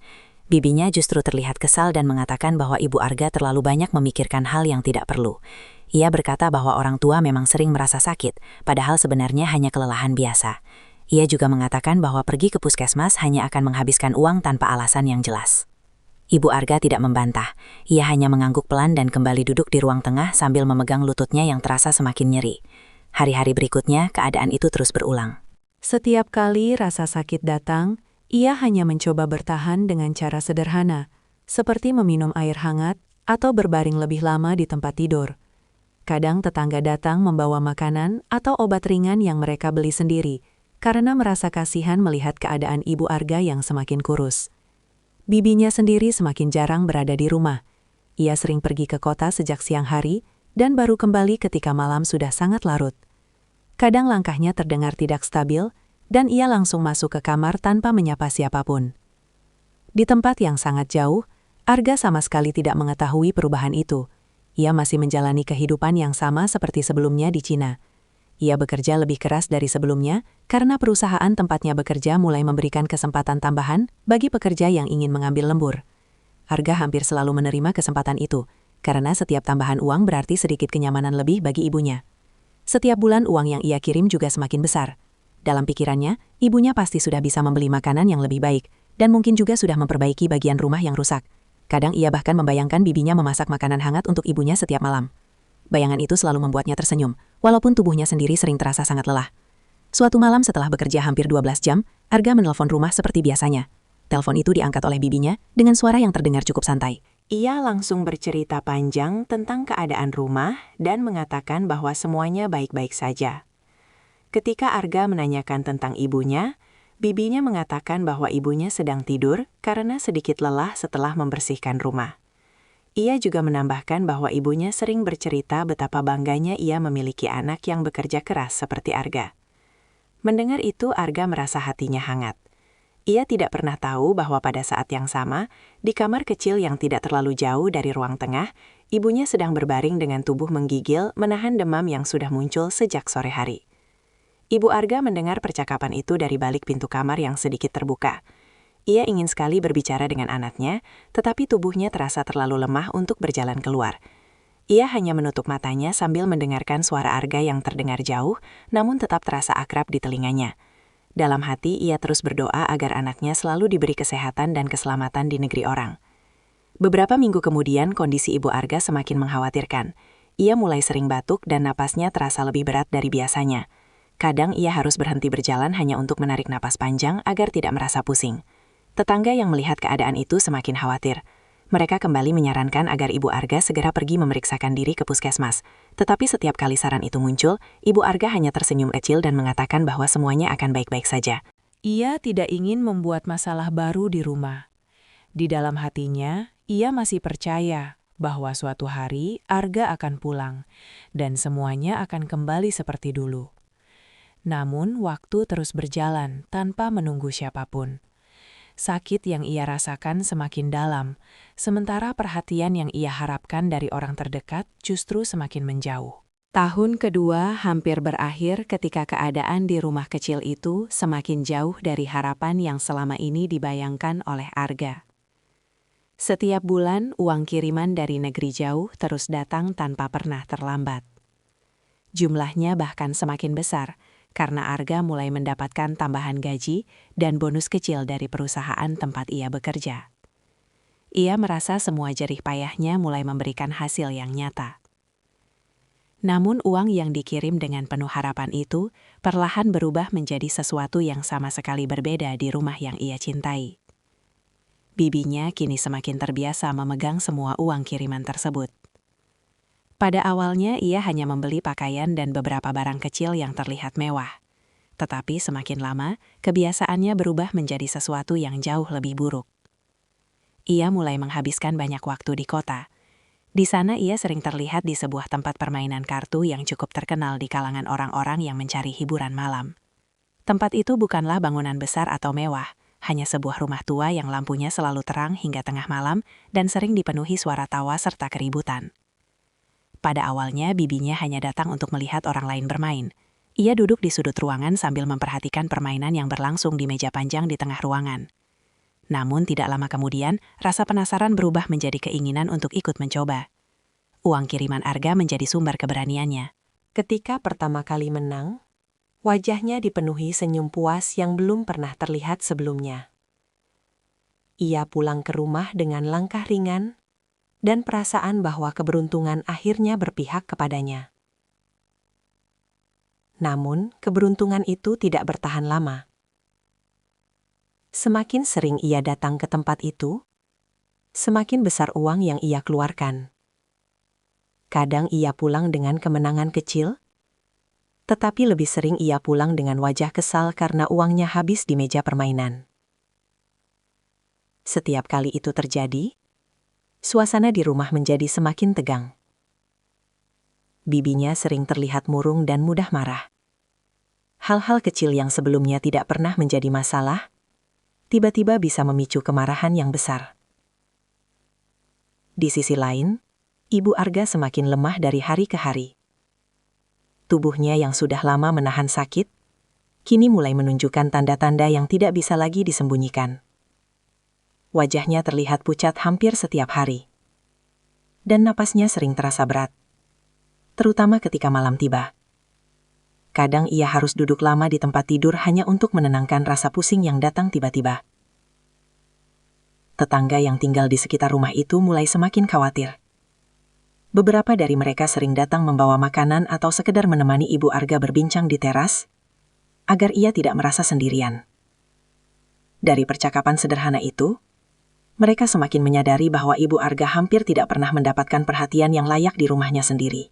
Bibinya justru terlihat kesal dan mengatakan bahwa Ibu Arga terlalu banyak memikirkan hal yang tidak perlu. Ia berkata bahwa orang tua memang sering merasa sakit, padahal sebenarnya hanya kelelahan biasa. Ia juga mengatakan bahwa pergi ke puskesmas hanya akan menghabiskan uang tanpa alasan yang jelas. Ibu Arga tidak membantah. Ia hanya mengangguk pelan dan kembali duduk di ruang tengah sambil memegang lututnya yang terasa semakin nyeri. Hari-hari berikutnya, keadaan itu terus berulang. Setiap kali rasa sakit datang, ia hanya mencoba bertahan dengan cara sederhana, seperti meminum air hangat atau berbaring lebih lama di tempat tidur. Kadang tetangga datang membawa makanan atau obat ringan yang mereka beli sendiri, karena merasa kasihan melihat keadaan Ibu Arga yang semakin kurus. Bibinya sendiri semakin jarang berada di rumah. Ia sering pergi ke kota sejak siang hari, dan baru kembali ketika malam sudah sangat larut. Kadang langkahnya terdengar tidak stabil, dan ia langsung masuk ke kamar tanpa menyapa siapapun. Di tempat yang sangat jauh, Arga sama sekali tidak mengetahui perubahan itu. Ia masih menjalani kehidupan yang sama seperti sebelumnya di Cina. Ia bekerja lebih keras dari sebelumnya karena perusahaan tempatnya bekerja mulai memberikan kesempatan tambahan bagi pekerja yang ingin mengambil lembur. Arga hampir selalu menerima kesempatan itu, karena setiap tambahan uang berarti sedikit kenyamanan lebih bagi ibunya. Setiap bulan uang yang ia kirim juga semakin besar. Dalam pikirannya, ibunya pasti sudah bisa membeli makanan yang lebih baik, dan mungkin juga sudah memperbaiki bagian rumah yang rusak. Kadang ia bahkan membayangkan bibinya memasak makanan hangat untuk ibunya setiap malam. Bayangan itu selalu membuatnya tersenyum, walaupun tubuhnya sendiri sering terasa sangat lelah. Suatu malam setelah bekerja hampir 12 jam, Arga menelpon rumah seperti biasanya. Telepon itu diangkat oleh bibinya dengan suara yang terdengar cukup santai. Ia langsung bercerita panjang tentang keadaan rumah dan mengatakan bahwa semuanya baik-baik saja. Ketika Arga menanyakan tentang ibunya, bibinya mengatakan bahwa ibunya sedang tidur karena sedikit lelah setelah membersihkan rumah. Ia juga menambahkan bahwa ibunya sering bercerita betapa bangganya ia memiliki anak yang bekerja keras seperti Arga. Mendengar itu, Arga merasa hatinya hangat. Ia tidak pernah tahu bahwa pada saat yang sama, di kamar kecil yang tidak terlalu jauh dari ruang tengah, ibunya sedang berbaring dengan tubuh menggigil menahan demam yang sudah muncul sejak sore hari. Ibu Arga mendengar percakapan itu dari balik pintu kamar yang sedikit terbuka. Ia ingin sekali berbicara dengan anaknya, tetapi tubuhnya terasa terlalu lemah untuk berjalan keluar. Ia hanya menutup matanya sambil mendengarkan suara Arga yang terdengar jauh, namun tetap terasa akrab di telinganya. Dalam hati, ia terus berdoa agar anaknya selalu diberi kesehatan dan keselamatan di negeri orang. Beberapa minggu kemudian, kondisi Ibu Arga semakin mengkhawatirkan. Ia mulai sering batuk dan napasnya terasa lebih berat dari biasanya. Kadang ia harus berhenti berjalan hanya untuk menarik napas panjang agar tidak merasa pusing. Tetangga yang melihat keadaan itu semakin khawatir. Mereka kembali menyarankan agar Ibu Arga segera pergi memeriksakan diri ke puskesmas. Tetapi setiap kali saran itu muncul, Ibu Arga hanya tersenyum kecil dan mengatakan bahwa semuanya akan baik-baik saja. Ia tidak ingin membuat masalah baru di rumah. Di dalam hatinya, ia masih percaya bahwa suatu hari Arga akan pulang, dan semuanya akan kembali seperti dulu. Namun, waktu terus berjalan tanpa menunggu siapapun. Sakit yang ia rasakan semakin dalam, sementara perhatian yang ia harapkan dari orang terdekat justru semakin menjauh. Tahun kedua hampir berakhir ketika keadaan di rumah kecil itu semakin jauh dari harapan yang selama ini dibayangkan oleh Arga. Setiap bulan, uang kiriman dari negeri jauh terus datang tanpa pernah terlambat. Jumlahnya bahkan semakin besar, karena Arga mulai mendapatkan tambahan gaji dan bonus kecil dari perusahaan tempat ia bekerja. Ia merasa semua jerih payahnya mulai memberikan hasil yang nyata. Namun uang yang dikirim dengan penuh harapan itu perlahan berubah menjadi sesuatu yang sama sekali berbeda di rumah yang ia cintai. Bibinya kini semakin terbiasa memegang semua uang kiriman tersebut. Pada awalnya ia hanya membeli pakaian dan beberapa barang kecil yang terlihat mewah. Tetapi semakin lama, kebiasaannya berubah menjadi sesuatu yang jauh lebih buruk. Ia mulai menghabiskan banyak waktu di kota. Di sana ia sering terlihat di sebuah tempat permainan kartu yang cukup terkenal di kalangan orang-orang yang mencari hiburan malam. Tempat itu bukanlah bangunan besar atau mewah, hanya sebuah rumah tua yang lampunya selalu terang hingga tengah malam dan sering dipenuhi suara tawa serta keributan. Pada awalnya, bibinya hanya datang untuk melihat orang lain bermain. Ia duduk di sudut ruangan sambil memperhatikan permainan yang berlangsung di meja panjang di tengah ruangan. Namun tidak lama kemudian, rasa penasaran berubah menjadi keinginan untuk ikut mencoba. uang kiriman Arga menjadi sumber keberaniannya. Ketika pertama kali menang, wajahnya dipenuhi senyum puas yang belum pernah terlihat sebelumnya. Ia pulang ke rumah dengan langkah ringan dan perasaan bahwa keberuntungan akhirnya berpihak kepadanya. Namun, keberuntungan itu tidak bertahan lama. Semakin sering ia datang ke tempat itu, semakin besar uang yang ia keluarkan. Kadang ia pulang dengan kemenangan kecil, tetapi lebih sering ia pulang dengan wajah kesal karena uangnya habis di meja permainan. Setiap kali itu terjadi, suasana di rumah menjadi semakin tegang. Bibinya sering terlihat murung dan mudah marah. Hal-hal kecil yang sebelumnya tidak pernah menjadi masalah, tiba-tiba bisa memicu kemarahan yang besar. Di sisi lain, Ibu Arga semakin lemah dari hari ke hari. Tubuhnya yang sudah lama menahan sakit, kini mulai menunjukkan tanda-tanda yang tidak bisa lagi disembunyikan. Wajahnya terlihat pucat hampir setiap hari. Dan napasnya sering terasa berat, terutama ketika malam tiba. Kadang ia harus duduk lama di tempat tidur hanya untuk menenangkan rasa pusing yang datang tiba-tiba. Tetangga yang tinggal di sekitar rumah itu mulai semakin khawatir. Beberapa dari mereka sering datang membawa makanan atau sekedar menemani Ibu Arga berbincang di teras, agar ia tidak merasa sendirian. Dari percakapan sederhana itu, mereka semakin menyadari bahwa Ibu Arga hampir tidak pernah mendapatkan perhatian yang layak di rumahnya sendiri.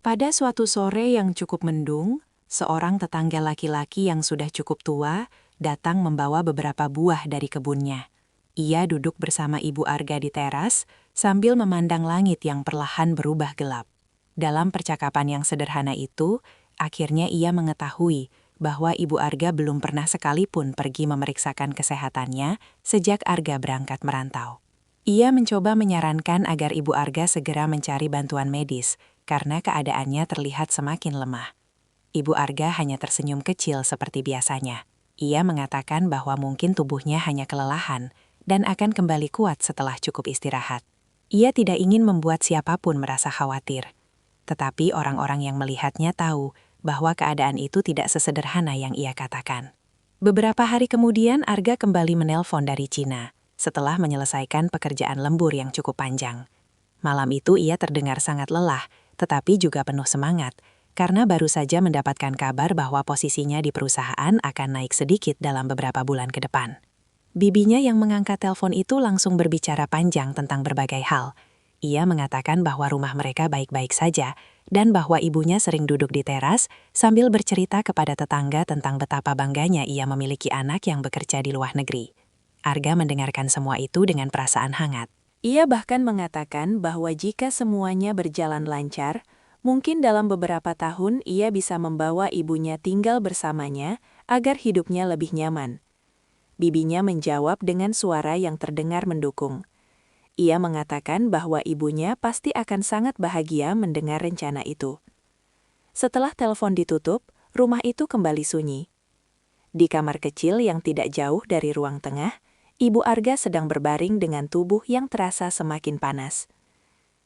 Pada suatu sore yang cukup mendung, seorang tetangga laki-laki yang sudah cukup tua datang membawa beberapa buah dari kebunnya. Ia duduk bersama Ibu Arga di teras sambil memandang langit yang perlahan berubah gelap. Dalam percakapan yang sederhana itu, akhirnya ia mengetahui bahwa Ibu Arga belum pernah sekalipun pergi memeriksakan kesehatannya sejak Arga berangkat merantau. Ia mencoba menyarankan agar Ibu Arga segera mencari bantuan medis karena keadaannya terlihat semakin lemah. Ibu Arga hanya tersenyum kecil seperti biasanya. Ia mengatakan bahwa mungkin tubuhnya hanya kelelahan dan akan kembali kuat setelah cukup istirahat. Ia tidak ingin membuat siapapun merasa khawatir. Tetapi orang-orang yang melihatnya tahu bahwa keadaan itu tidak sesederhana yang ia katakan. Beberapa hari kemudian Arga kembali menelpon dari Cina setelah menyelesaikan pekerjaan lembur yang cukup panjang. Malam itu ia terdengar sangat lelah, tetapi juga penuh semangat, karena baru saja mendapatkan kabar bahwa posisinya di perusahaan akan naik sedikit dalam beberapa bulan ke depan. Bibinya yang mengangkat telepon itu langsung berbicara panjang tentang berbagai hal. Ia mengatakan bahwa rumah mereka baik-baik saja, dan bahwa ibunya sering duduk di teras sambil bercerita kepada tetangga tentang betapa bangganya ia memiliki anak yang bekerja di luar negeri. Arga mendengarkan semua itu dengan perasaan hangat. Ia bahkan mengatakan bahwa jika semuanya berjalan lancar, mungkin dalam beberapa tahun ia bisa membawa ibunya tinggal bersamanya agar hidupnya lebih nyaman. Bibinya menjawab dengan suara yang terdengar mendukung. Ia mengatakan bahwa ibunya pasti akan sangat bahagia mendengar rencana itu. Setelah telepon ditutup, rumah itu kembali sunyi. Di kamar kecil yang tidak jauh dari ruang tengah, Ibu Arga sedang berbaring dengan tubuh yang terasa semakin panas.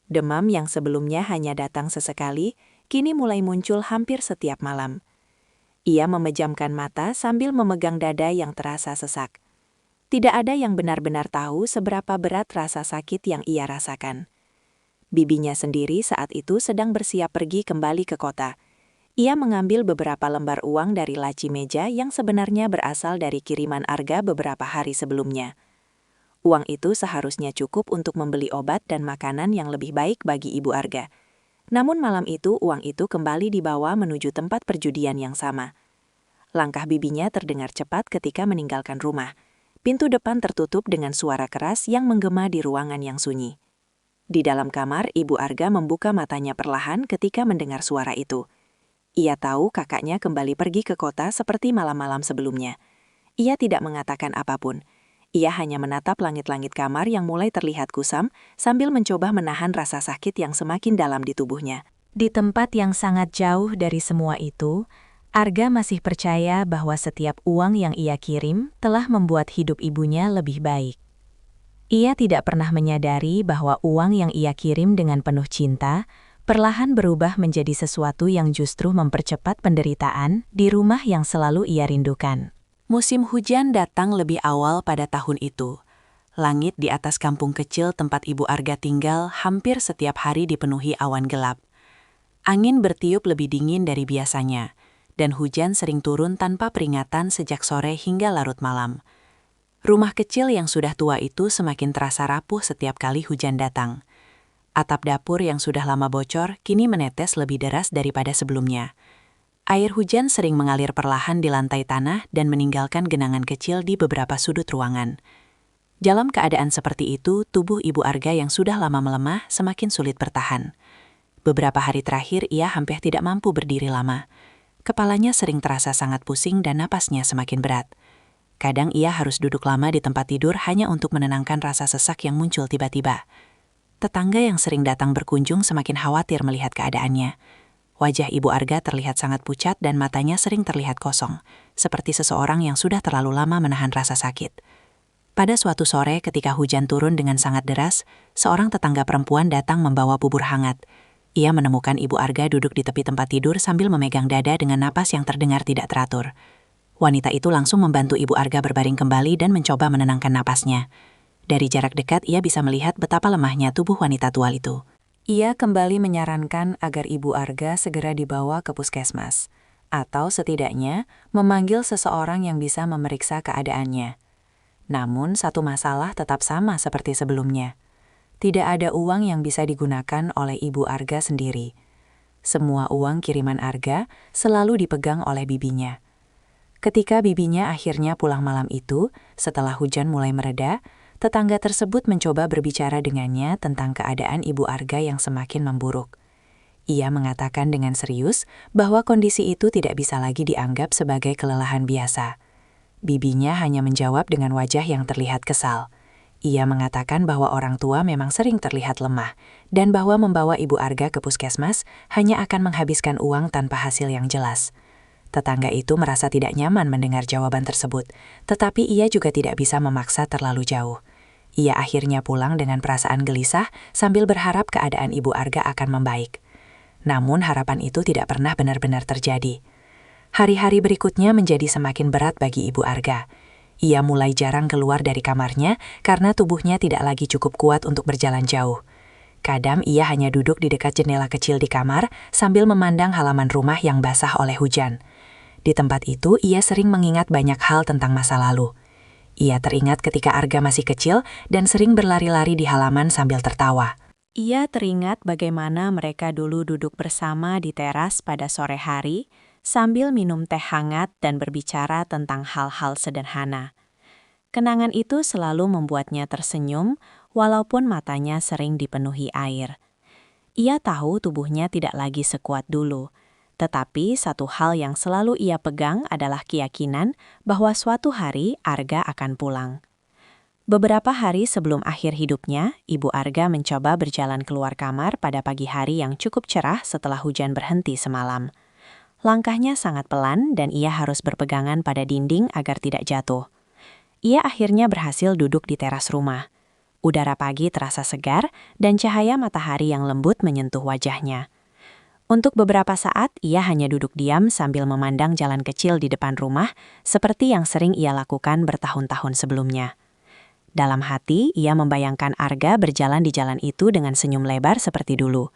Demam yang sebelumnya hanya datang sesekali, kini mulai muncul hampir setiap malam. Ia memejamkan mata sambil memegang dada yang terasa sesak. Tidak ada yang benar-benar tahu seberapa berat rasa sakit yang ia rasakan. Bibinya sendiri saat itu sedang bersiap pergi kembali ke kota. Ia mengambil beberapa lembar uang dari laci meja yang sebenarnya berasal dari kiriman Arga beberapa hari sebelumnya. Uang itu seharusnya cukup untuk membeli obat dan makanan yang lebih baik bagi Ibu Arga. Namun malam itu uang itu kembali dibawa menuju tempat perjudian yang sama. Langkah bibinya terdengar cepat ketika meninggalkan rumah. Pintu depan tertutup dengan suara keras yang menggema di ruangan yang sunyi. Di dalam kamar, Ibu Arga membuka matanya perlahan ketika mendengar suara itu. Ia tahu kakaknya kembali pergi ke kota seperti malam-malam sebelumnya. Ia tidak mengatakan apapun. Ia hanya menatap langit-langit kamar yang mulai terlihat kusam sambil mencoba menahan rasa sakit yang semakin dalam di tubuhnya. Di tempat yang sangat jauh dari semua itu, Arga masih percaya bahwa setiap uang yang ia kirim telah membuat hidup ibunya lebih baik. Ia tidak pernah menyadari bahwa uang yang ia kirim dengan penuh cinta perlahan berubah menjadi sesuatu yang justru mempercepat penderitaan di rumah yang selalu ia rindukan. Musim hujan datang lebih awal pada tahun itu. Langit di atas kampung kecil tempat Ibu Arga tinggal hampir setiap hari dipenuhi awan gelap. Angin bertiup lebih dingin dari biasanya, dan hujan sering turun tanpa peringatan sejak sore hingga larut malam. Rumah kecil yang sudah tua itu semakin terasa rapuh setiap kali hujan datang. Atap dapur yang sudah lama bocor kini menetes lebih deras daripada sebelumnya. Air hujan sering mengalir perlahan di lantai tanah dan meninggalkan genangan kecil di beberapa sudut ruangan. Dalam keadaan seperti itu, tubuh Ibu Arga yang sudah lama melemah semakin sulit bertahan. Beberapa hari terakhir ia hampir tidak mampu berdiri lama. Kepalanya sering terasa sangat pusing dan napasnya semakin berat. Kadang ia harus duduk lama di tempat tidur hanya untuk menenangkan rasa sesak yang muncul tiba-tiba. Tetangga yang sering datang berkunjung semakin khawatir melihat keadaannya. Wajah Ibu Arga terlihat sangat pucat dan matanya sering terlihat kosong, seperti seseorang yang sudah terlalu lama menahan rasa sakit. Pada suatu sore ketika hujan turun dengan sangat deras, seorang tetangga perempuan datang membawa bubur hangat. Ia menemukan Ibu Arga duduk di tepi tempat tidur sambil memegang dada dengan napas yang terdengar tidak teratur. Wanita itu langsung membantu Ibu Arga berbaring kembali dan mencoba menenangkan napasnya. Dari jarak dekat ia bisa melihat betapa lemahnya tubuh wanita tua itu. Ia kembali menyarankan agar Ibu Arga segera dibawa ke puskesmas, atau setidaknya memanggil seseorang yang bisa memeriksa keadaannya. Namun satu masalah tetap sama seperti sebelumnya. Tidak ada uang yang bisa digunakan oleh Ibu Arga sendiri. Semua uang kiriman Arga selalu dipegang oleh bibinya. Ketika bibinya akhirnya pulang malam itu, setelah hujan mulai mereda, tetangga tersebut mencoba berbicara dengannya tentang keadaan Ibu Arga yang semakin memburuk. Ia mengatakan dengan serius bahwa kondisi itu tidak bisa lagi dianggap sebagai kelelahan biasa. Bibinya hanya menjawab dengan wajah yang terlihat kesal. Ia mengatakan bahwa orang tua memang sering terlihat lemah, dan bahwa membawa Ibu Arga ke puskesmas hanya akan menghabiskan uang tanpa hasil yang jelas. Tetangga itu merasa tidak nyaman mendengar jawaban tersebut, tetapi ia juga tidak bisa memaksa terlalu jauh. Ia akhirnya pulang dengan perasaan gelisah sambil berharap keadaan Ibu Arga akan membaik. Namun harapan itu tidak pernah benar-benar terjadi. Hari-hari berikutnya menjadi semakin berat bagi Ibu Arga. Ia mulai jarang keluar dari kamarnya karena tubuhnya tidak lagi cukup kuat untuk berjalan jauh. Kadang ia hanya duduk di dekat jendela kecil di kamar sambil memandang halaman rumah yang basah oleh hujan. Di tempat itu ia sering mengingat banyak hal tentang masa lalu. Ia teringat ketika Arga masih kecil dan sering berlari-lari di halaman sambil tertawa. Ia teringat bagaimana mereka dulu duduk bersama di teras pada sore hari, sambil minum teh hangat dan berbicara tentang hal-hal sederhana. Kenangan itu selalu membuatnya tersenyum, walaupun matanya sering dipenuhi air. Ia tahu tubuhnya tidak lagi sekuat dulu, tetapi satu hal yang selalu ia pegang adalah keyakinan bahwa suatu hari Arga akan pulang. Beberapa hari sebelum akhir hidupnya, Ibu Arga mencoba berjalan keluar kamar pada pagi hari yang cukup cerah setelah hujan berhenti semalam. Langkahnya sangat pelan dan ia harus berpegangan pada dinding agar tidak jatuh. Ia akhirnya berhasil duduk di teras rumah. Udara pagi terasa segar dan cahaya matahari yang lembut menyentuh wajahnya. Untuk beberapa saat, ia hanya duduk diam sambil memandang jalan kecil di depan rumah, seperti yang sering ia lakukan bertahun-tahun sebelumnya. Dalam hati, ia membayangkan Arga berjalan di jalan itu dengan senyum lebar seperti dulu.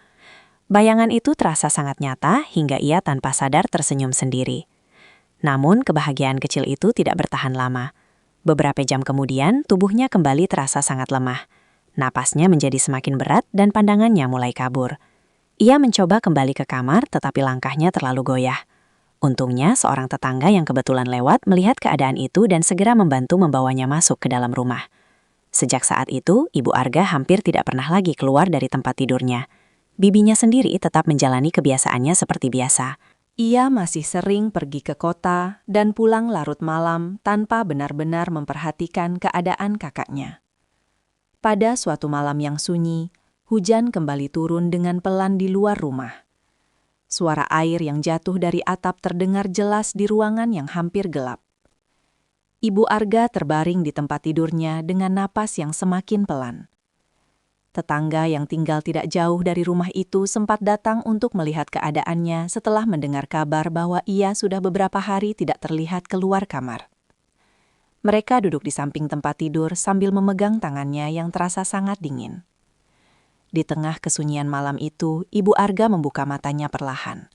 Bayangan itu terasa sangat nyata hingga ia tanpa sadar tersenyum sendiri. Namun kebahagiaan kecil itu tidak bertahan lama. Beberapa jam kemudian, tubuhnya kembali terasa sangat lemah. Napasnya menjadi semakin berat dan pandangannya mulai kabur. Ia mencoba kembali ke kamar tetapi langkahnya terlalu goyah. Untungnya seorang tetangga yang kebetulan lewat melihat keadaan itu dan segera membantu membawanya masuk ke dalam rumah. Sejak saat itu, Ibu Arga hampir tidak pernah lagi keluar dari tempat tidurnya. Bibinya sendiri tetap menjalani kebiasaannya seperti biasa. Ia masih sering pergi ke kota dan pulang larut malam tanpa benar-benar memperhatikan keadaan kakaknya. Pada suatu malam yang sunyi, hujan kembali turun dengan pelan di luar rumah. Suara air yang jatuh dari atap terdengar jelas di ruangan yang hampir gelap. Ibu Arga terbaring di tempat tidurnya dengan napas yang semakin pelan. Tetangga yang tinggal tidak jauh dari rumah itu sempat datang untuk melihat keadaannya setelah mendengar kabar bahwa ia sudah beberapa hari tidak terlihat keluar kamar. Mereka duduk di samping tempat tidur sambil memegang tangannya yang terasa sangat dingin. Di tengah kesunyian malam itu, Ibu Arga membuka matanya perlahan.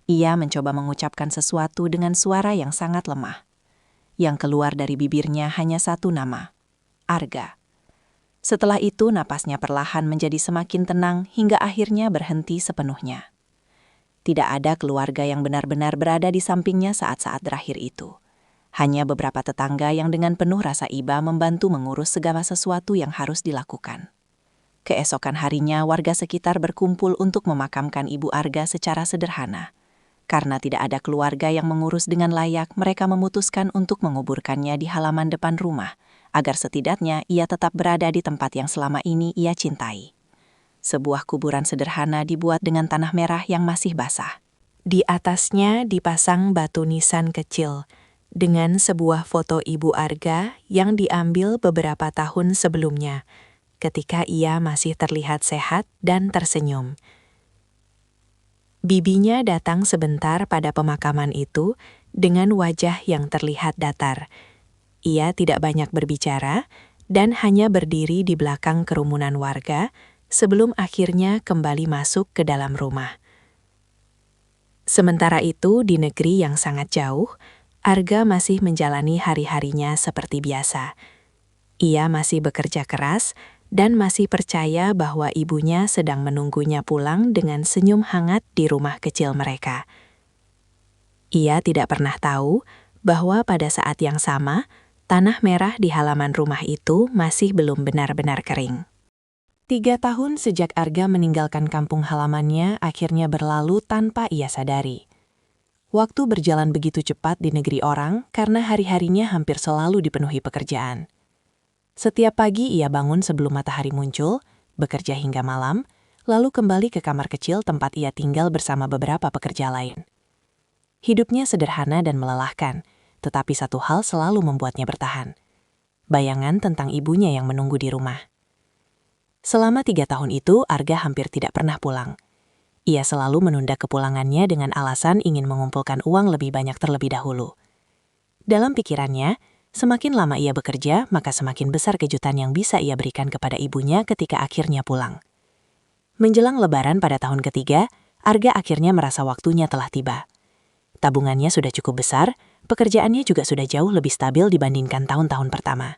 Ia mencoba mengucapkan sesuatu dengan suara yang sangat lemah. Yang keluar dari bibirnya hanya satu nama, Arga. Setelah itu napasnya perlahan menjadi semakin tenang hingga akhirnya berhenti sepenuhnya. Tidak ada keluarga yang benar-benar berada di sampingnya saat-saat terakhir itu. Hanya beberapa tetangga yang dengan penuh rasa iba membantu mengurus segala sesuatu yang harus dilakukan. Keesokan harinya warga sekitar berkumpul untuk memakamkan Ibu Arga secara sederhana. Karena tidak ada keluarga yang mengurus dengan layak, mereka memutuskan untuk menguburkannya di halaman depan rumah, agar setidaknya ia tetap berada di tempat yang selama ini ia cintai. Sebuah kuburan sederhana dibuat dengan tanah merah yang masih basah. Di atasnya dipasang batu nisan kecil, dengan sebuah foto Ibu Arga yang diambil beberapa tahun sebelumnya, ketika ia masih terlihat sehat dan tersenyum. Bibinya datang sebentar pada pemakaman itu dengan wajah yang terlihat datar. Ia tidak banyak berbicara dan hanya berdiri di belakang kerumunan warga sebelum akhirnya kembali masuk ke dalam rumah. Sementara itu, di negeri yang sangat jauh, Arga masih menjalani hari-harinya seperti biasa. Ia masih bekerja keras dan masih percaya bahwa ibunya sedang menunggunya pulang dengan senyum hangat di rumah kecil mereka. Ia tidak pernah tahu bahwa pada saat yang sama, tanah merah di halaman rumah itu masih belum benar-benar kering. 3 tahun sejak Arga meninggalkan kampung halamannya akhirnya berlalu tanpa ia sadari. Waktu berjalan begitu cepat di negeri orang karena hari-harinya hampir selalu dipenuhi pekerjaan. Setiap pagi ia bangun sebelum matahari muncul, bekerja hingga malam, lalu kembali ke kamar kecil tempat ia tinggal bersama beberapa pekerja lain. Hidupnya sederhana dan melelahkan, tetapi satu hal selalu membuatnya bertahan. Bayangan tentang ibunya yang menunggu di rumah. Selama 3 tahun itu, Arga hampir tidak pernah pulang. Ia selalu menunda kepulangannya dengan alasan ingin mengumpulkan uang lebih banyak terlebih dahulu. Dalam pikirannya, semakin lama ia bekerja, maka semakin besar kejutan yang bisa ia berikan kepada ibunya ketika akhirnya pulang. Menjelang Lebaran pada tahun ketiga, Arga akhirnya merasa waktunya telah tiba. Tabungannya sudah cukup besar, pekerjaannya juga sudah jauh lebih stabil dibandingkan tahun-tahun pertama.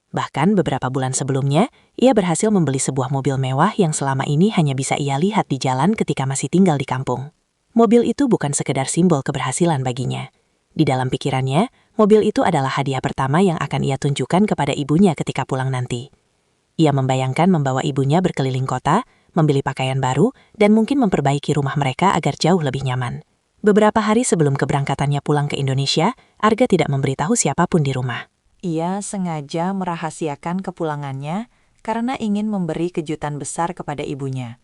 Bahkan beberapa bulan sebelumnya, ia berhasil membeli sebuah mobil mewah yang selama ini hanya bisa ia lihat di jalan ketika masih tinggal di kampung. Mobil itu bukan sekedar simbol keberhasilan baginya. Di dalam pikirannya, mobil itu adalah hadiah pertama yang akan ia tunjukkan kepada ibunya ketika pulang nanti. Ia membayangkan membawa ibunya berkeliling kota, membeli pakaian baru, dan mungkin memperbaiki rumah mereka agar jauh lebih nyaman. Beberapa hari sebelum keberangkatannya pulang ke Indonesia, Arga tidak memberitahu siapapun di rumah. Ia sengaja merahasiakan kepulangannya karena ingin memberi kejutan besar kepada ibunya.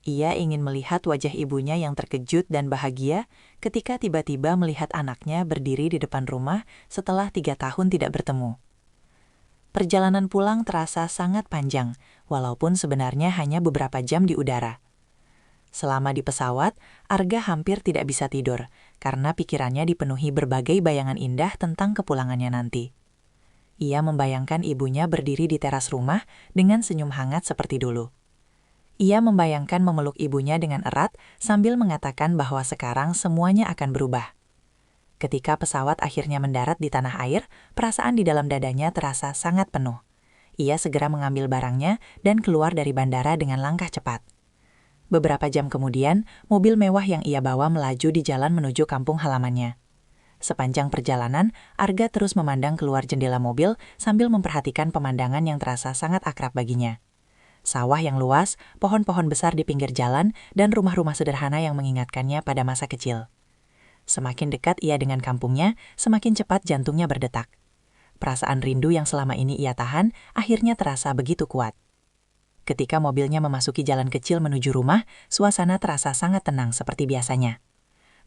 Ia ingin melihat wajah ibunya yang terkejut dan bahagia ketika tiba-tiba melihat anaknya berdiri di depan rumah setelah 3 tahun tidak bertemu. Perjalanan pulang terasa sangat panjang, walaupun sebenarnya hanya beberapa jam di udara. Selama di pesawat, Arga hampir tidak bisa tidur karena pikirannya dipenuhi berbagai bayangan indah tentang kepulangannya nanti. Ia membayangkan ibunya berdiri di teras rumah dengan senyum hangat seperti dulu. Ia membayangkan memeluk ibunya dengan erat sambil mengatakan bahwa sekarang semuanya akan berubah. Ketika pesawat akhirnya mendarat di tanah air, perasaan di dalam dadanya terasa sangat penuh. Ia segera mengambil barangnya dan keluar dari bandara dengan langkah cepat. Beberapa jam kemudian, mobil mewah yang ia bawa melaju di jalan menuju kampung halamannya. Sepanjang perjalanan, Arga terus memandang keluar jendela mobil sambil memperhatikan pemandangan yang terasa sangat akrab baginya. Sawah yang luas, pohon-pohon besar di pinggir jalan, dan rumah-rumah sederhana yang mengingatkannya pada masa kecil. Semakin dekat ia dengan kampungnya, semakin cepat jantungnya berdetak. Perasaan rindu yang selama ini ia tahan, akhirnya terasa begitu kuat. Ketika mobilnya memasuki jalan kecil menuju rumah, suasana terasa sangat tenang seperti biasanya.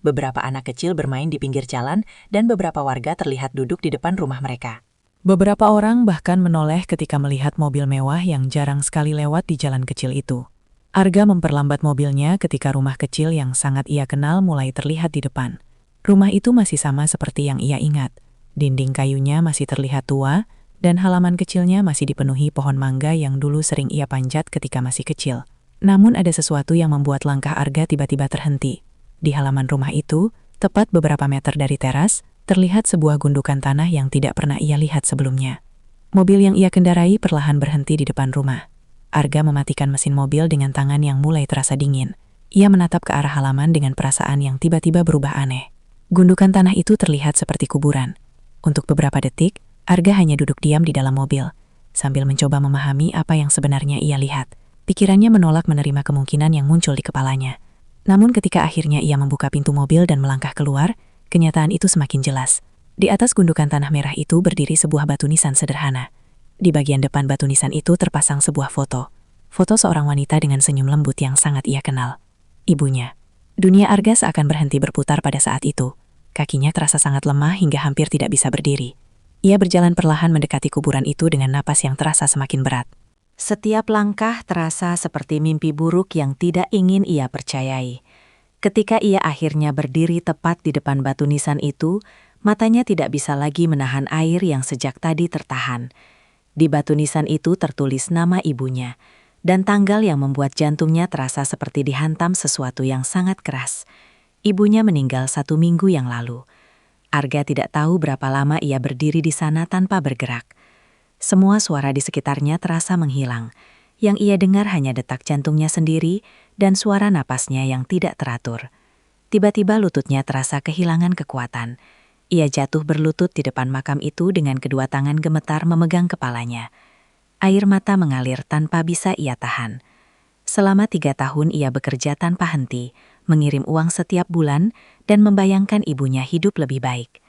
Beberapa anak kecil bermain di pinggir jalan dan beberapa warga terlihat duduk di depan rumah mereka. Beberapa orang bahkan menoleh ketika melihat mobil mewah yang jarang sekali lewat di jalan kecil itu. Arga memperlambat mobilnya ketika rumah kecil yang sangat ia kenal mulai terlihat di depan. Rumah itu masih sama seperti yang ia ingat. Dinding kayunya masih terlihat tua, dan halaman kecilnya masih dipenuhi pohon mangga yang dulu sering ia panjat ketika masih kecil. Namun ada sesuatu yang membuat langkah Arga tiba-tiba terhenti. Di halaman rumah itu, tepat beberapa meter dari teras, terlihat sebuah gundukan tanah yang tidak pernah ia lihat sebelumnya. Mobil yang ia kendarai perlahan berhenti di depan rumah. Arga mematikan mesin mobil dengan tangan yang mulai terasa dingin. Ia menatap ke arah halaman dengan perasaan yang tiba-tiba berubah aneh. Gundukan tanah itu terlihat seperti kuburan. Untuk beberapa detik, Arga hanya duduk diam di dalam mobil, sambil mencoba memahami apa yang sebenarnya ia lihat. Pikirannya menolak menerima kemungkinan yang muncul di kepalanya. Namun ketika akhirnya ia membuka pintu mobil dan melangkah keluar, kenyataan itu semakin jelas. Di atas gundukan tanah merah itu berdiri sebuah batu nisan sederhana. Di bagian depan batu nisan itu terpasang sebuah foto. Foto seorang wanita dengan senyum lembut yang sangat ia kenal. Ibunya. Dunia Arga seakan berhenti berputar pada saat itu. Kakinya terasa sangat lemah hingga hampir tidak bisa berdiri. Ia berjalan perlahan mendekati kuburan itu dengan napas yang terasa semakin berat. Setiap langkah terasa seperti mimpi buruk yang tidak ingin ia percayai. Ketika ia akhirnya berdiri tepat di depan batu nisan itu, matanya tidak bisa lagi menahan air yang sejak tadi tertahan. Di batu nisan itu tertulis nama ibunya, dan tanggal yang membuat jantungnya terasa seperti dihantam sesuatu yang sangat keras. Ibunya meninggal 1 minggu yang lalu. Arga tidak tahu berapa lama ia berdiri di sana tanpa bergerak. Semua suara di sekitarnya terasa menghilang. Yang ia dengar hanya detak jantungnya sendiri dan suara napasnya yang tidak teratur. Tiba-tiba lututnya terasa kehilangan kekuatan. Ia jatuh berlutut di depan makam itu dengan kedua tangan gemetar memegang kepalanya. Air mata mengalir tanpa bisa ia tahan. Selama 3 tahun ia bekerja tanpa henti, mengirim uang setiap bulan dan membayangkan ibunya hidup lebih baik.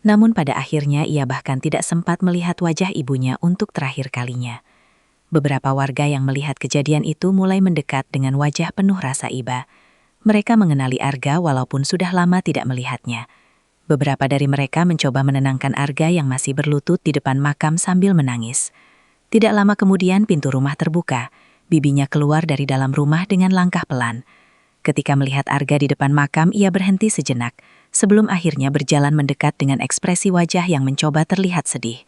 Namun pada akhirnya ia bahkan tidak sempat melihat wajah ibunya untuk terakhir kalinya. Beberapa warga yang melihat kejadian itu mulai mendekat dengan wajah penuh rasa iba. Mereka mengenali Arga walaupun sudah lama tidak melihatnya. Beberapa dari mereka mencoba menenangkan Arga yang masih berlutut di depan makam sambil menangis. Tidak lama kemudian pintu rumah terbuka. Bibinya keluar dari dalam rumah dengan langkah pelan. Ketika melihat Arga di depan makam, ia berhenti sejenak, sebelum akhirnya berjalan mendekat dengan ekspresi wajah yang mencoba terlihat sedih.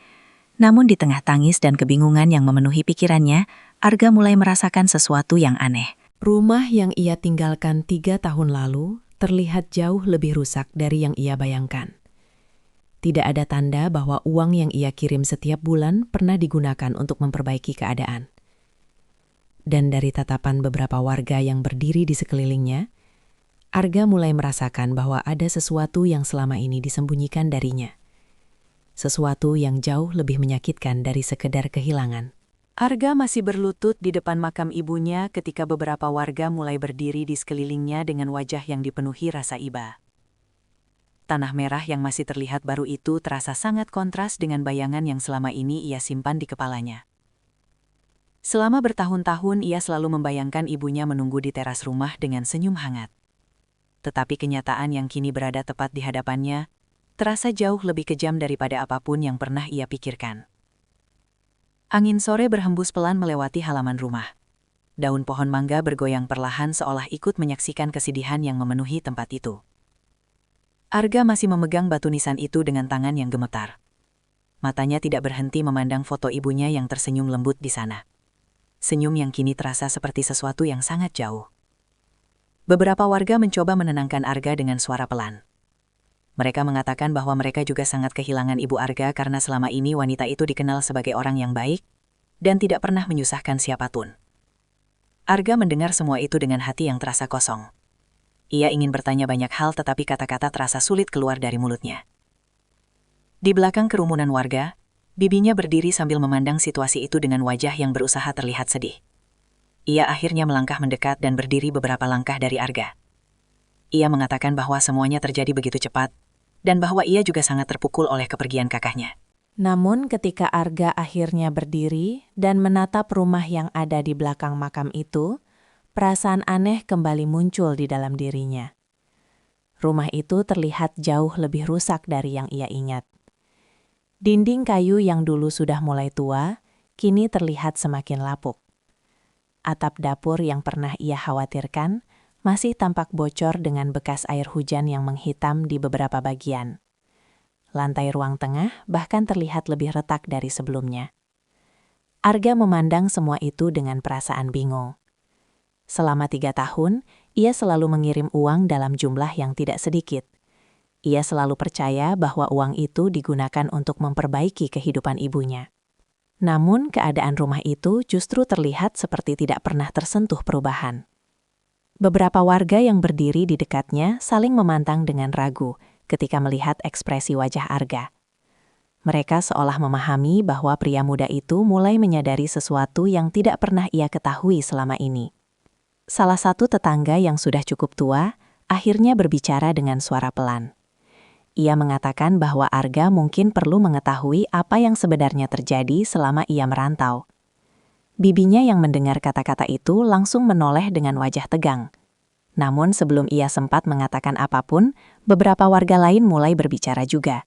Namun di tengah tangis dan kebingungan yang memenuhi pikirannya, Arga mulai merasakan sesuatu yang aneh. Rumah yang ia tinggalkan 3 tahun lalu terlihat jauh lebih rusak dari yang ia bayangkan. Tidak ada tanda bahwa uang yang ia kirim setiap bulan pernah digunakan untuk memperbaiki keadaan. Dan dari tatapan beberapa warga yang berdiri di sekelilingnya, Arga mulai merasakan bahwa ada sesuatu yang selama ini disembunyikan darinya. Sesuatu yang jauh lebih menyakitkan dari sekedar kehilangan. Arga masih berlutut di depan makam ibunya ketika beberapa warga mulai berdiri di sekelilingnya dengan wajah yang dipenuhi rasa iba. Tanah merah yang masih terlihat baru itu terasa sangat kontras dengan bayangan yang selama ini ia simpan di kepalanya. Selama bertahun-tahun ia selalu membayangkan ibunya menunggu di teras rumah dengan senyum hangat. Tetapi kenyataan yang kini berada tepat di hadapannya terasa jauh lebih kejam daripada apapun yang pernah ia pikirkan. Angin sore berhembus pelan melewati halaman rumah. Daun pohon mangga bergoyang perlahan seolah ikut menyaksikan kesedihan yang memenuhi tempat itu. Arga masih memegang batu nisan itu dengan tangan yang gemetar. Matanya tidak berhenti memandang foto ibunya yang tersenyum lembut di sana. Senyum yang kini terasa seperti sesuatu yang sangat jauh. Beberapa warga mencoba menenangkan Arga dengan suara pelan. Mereka mengatakan bahwa mereka juga sangat kehilangan ibu Arga karena selama ini wanita itu dikenal sebagai orang yang baik dan tidak pernah menyusahkan siapapun. Arga mendengar semua itu dengan hati yang terasa kosong. Ia ingin bertanya banyak hal tetapi kata-kata terasa sulit keluar dari mulutnya. Di belakang kerumunan warga, bibinya berdiri sambil memandang situasi itu dengan wajah yang berusaha terlihat sedih. Ia akhirnya melangkah mendekat dan berdiri beberapa langkah dari Arga. Ia mengatakan bahwa semuanya terjadi begitu cepat, dan bahwa ia juga sangat terpukul oleh kepergian kakaknya. Namun ketika Arga akhirnya berdiri dan menatap rumah yang ada di belakang makam itu, perasaan aneh kembali muncul di dalam dirinya. Rumah itu terlihat jauh lebih rusak dari yang ia ingat. Dinding kayu yang dulu sudah mulai tua, kini terlihat semakin lapuk. Atap dapur yang pernah ia khawatirkan masih tampak bocor dengan bekas air hujan yang menghitam di beberapa bagian. Lantai ruang tengah bahkan terlihat lebih retak dari sebelumnya. Arga memandang semua itu dengan perasaan bingung. Selama 3 tahun, ia selalu mengirim uang dalam jumlah yang tidak sedikit. Ia selalu percaya bahwa uang itu digunakan untuk memperbaiki kehidupan ibunya. Namun, keadaan rumah itu justru terlihat seperti tidak pernah tersentuh perubahan. Beberapa warga yang berdiri di dekatnya saling memandang dengan ragu ketika melihat ekspresi wajah Arga. Mereka seolah memahami bahwa pria muda itu mulai menyadari sesuatu yang tidak pernah ia ketahui selama ini. Salah satu tetangga yang sudah cukup tua akhirnya berbicara dengan suara pelan. Ia mengatakan bahwa Arga mungkin perlu mengetahui apa yang sebenarnya terjadi selama ia merantau. Bibinya yang mendengar kata-kata itu langsung menoleh dengan wajah tegang. Namun sebelum ia sempat mengatakan apapun, beberapa warga lain mulai berbicara juga.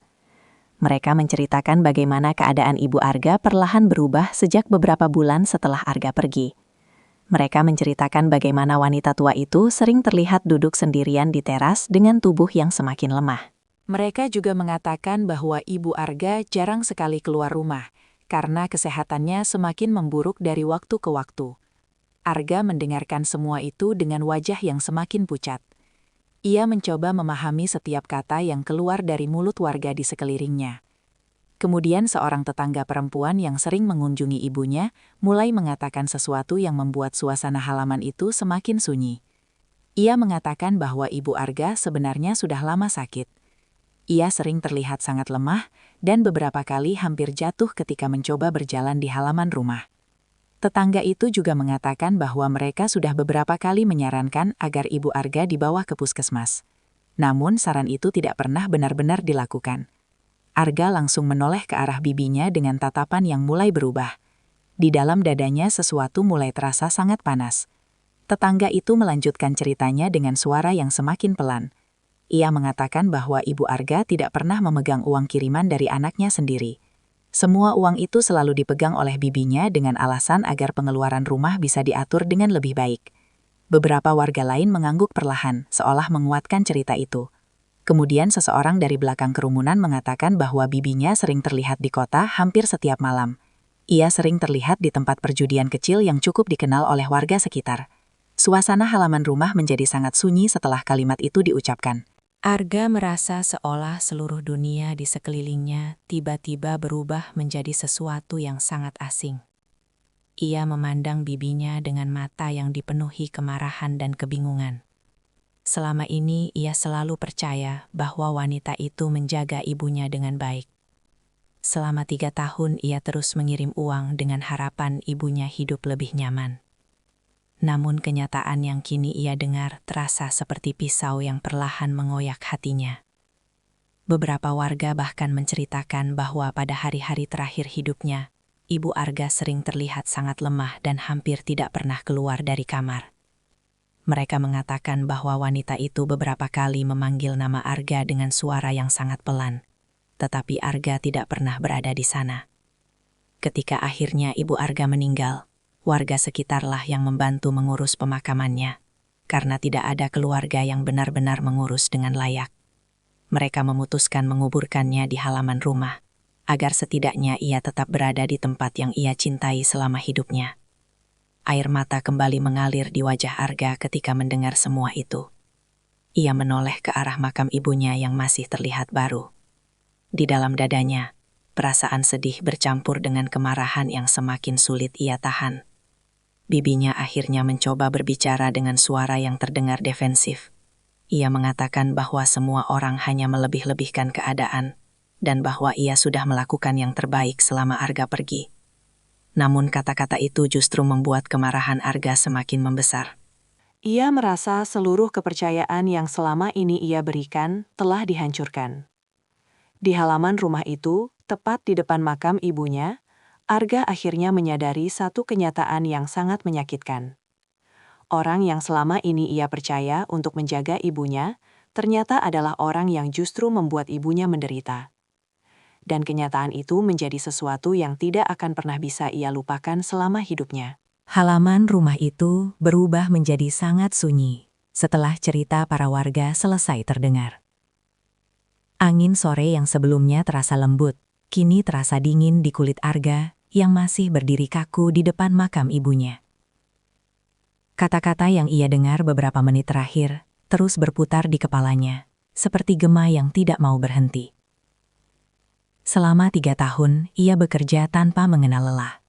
Mereka menceritakan bagaimana keadaan Ibu Arga perlahan berubah sejak beberapa bulan setelah Arga pergi. Mereka menceritakan bagaimana wanita tua itu sering terlihat duduk sendirian di teras dengan tubuh yang semakin lemah. Mereka juga mengatakan bahwa Ibu Arga jarang sekali keluar rumah karena kesehatannya semakin memburuk dari waktu ke waktu. Arga mendengarkan semua itu dengan wajah yang semakin pucat. Ia mencoba memahami setiap kata yang keluar dari mulut warga di sekelilingnya. Kemudian seorang tetangga perempuan yang sering mengunjungi ibunya mulai mengatakan sesuatu yang membuat suasana halaman itu semakin sunyi. Ia mengatakan bahwa Ibu Arga sebenarnya sudah lama sakit. Ia sering terlihat sangat lemah dan beberapa kali hampir jatuh ketika mencoba berjalan di halaman rumah. Tetangga itu juga mengatakan bahwa mereka sudah beberapa kali menyarankan agar Ibu Arga dibawa ke puskesmas. Namun saran itu tidak pernah benar-benar dilakukan. Arga langsung menoleh ke arah bibinya dengan tatapan yang mulai berubah. Di dalam dadanya sesuatu mulai terasa sangat panas. Tetangga itu melanjutkan ceritanya dengan suara yang semakin pelan. Ia mengatakan bahwa Ibu Arga tidak pernah memegang uang kiriman dari anaknya sendiri. Semua uang itu selalu dipegang oleh bibinya dengan alasan agar pengeluaran rumah bisa diatur dengan lebih baik. Beberapa warga lain mengangguk perlahan, seolah menguatkan cerita itu. Kemudian seseorang dari belakang kerumunan mengatakan bahwa bibinya sering terlihat di kota hampir setiap malam. Ia sering terlihat di tempat perjudian kecil yang cukup dikenal oleh warga sekitar. Suasana halaman rumah menjadi sangat sunyi setelah kalimat itu diucapkan. Arga merasa seolah seluruh dunia di sekelilingnya tiba-tiba berubah menjadi sesuatu yang sangat asing. Ia memandang bibinya dengan mata yang dipenuhi kemarahan dan kebingungan. Selama ini ia selalu percaya bahwa wanita itu menjaga ibunya dengan baik. Selama 3 tahun ia terus mengirim uang dengan harapan ibunya hidup lebih nyaman. Namun kenyataan yang kini ia dengar terasa seperti pisau yang perlahan mengoyak hatinya. Beberapa warga bahkan menceritakan bahwa pada hari-hari terakhir hidupnya, Ibu Arga sering terlihat sangat lemah dan hampir tidak pernah keluar dari kamar. Mereka mengatakan bahwa wanita itu beberapa kali memanggil nama Arga dengan suara yang sangat pelan, tetapi Arga tidak pernah berada di sana. Ketika akhirnya Ibu Arga meninggal, warga sekitarlah yang membantu mengurus pemakamannya, karena tidak ada keluarga yang benar-benar mengurus dengan layak. Mereka memutuskan menguburkannya di halaman rumah, agar setidaknya ia tetap berada di tempat yang ia cintai selama hidupnya. Air mata kembali mengalir di wajah Arga ketika mendengar semua itu. Ia menoleh ke arah makam ibunya yang masih terlihat baru. Di dalam dadanya, perasaan sedih bercampur dengan kemarahan yang semakin sulit ia tahan. Bibinya akhirnya mencoba berbicara dengan suara yang terdengar defensif. Ia mengatakan bahwa semua orang hanya melebih-lebihkan keadaan, dan bahwa ia sudah melakukan yang terbaik selama Arga pergi. Namun kata-kata itu justru membuat kemarahan Arga semakin membesar. Ia merasa seluruh kepercayaan yang selama ini ia berikan telah dihancurkan. Di halaman rumah itu, tepat di depan makam ibunya, Arga akhirnya menyadari satu kenyataan yang sangat menyakitkan. Orang yang selama ini ia percaya untuk menjaga ibunya, ternyata adalah orang yang justru membuat ibunya menderita. Dan kenyataan itu menjadi sesuatu yang tidak akan pernah bisa ia lupakan selama hidupnya. Halaman rumah itu berubah menjadi sangat sunyi setelah cerita para warga selesai terdengar. Angin sore yang sebelumnya terasa lembut, kini terasa dingin di kulit Arga yang masih berdiri kaku di depan makam ibunya. Kata-kata yang ia dengar beberapa menit terakhir terus berputar di kepalanya, seperti gema yang tidak mau berhenti. Selama 3 tahun, ia bekerja tanpa mengenal lelah.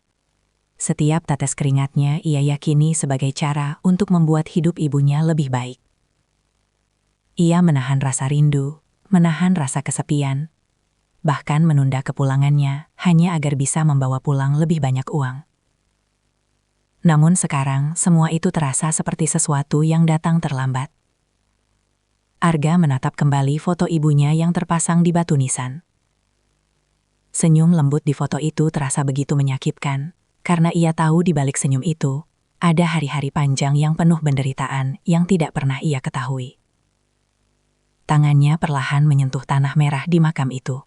Setiap tetes keringatnya ia yakini sebagai cara untuk membuat hidup ibunya lebih baik. Ia menahan rasa rindu, menahan rasa kesepian, bahkan menunda kepulangannya hanya agar bisa membawa pulang lebih banyak uang. Namun sekarang, semua itu terasa seperti sesuatu yang datang terlambat. Arga menatap kembali foto ibunya yang terpasang di batu nisan. Senyum lembut di foto itu terasa begitu menyakitkan, karena ia tahu di balik senyum itu, ada hari-hari panjang yang penuh penderitaan yang tidak pernah ia ketahui. Tangannya perlahan menyentuh tanah merah di makam itu.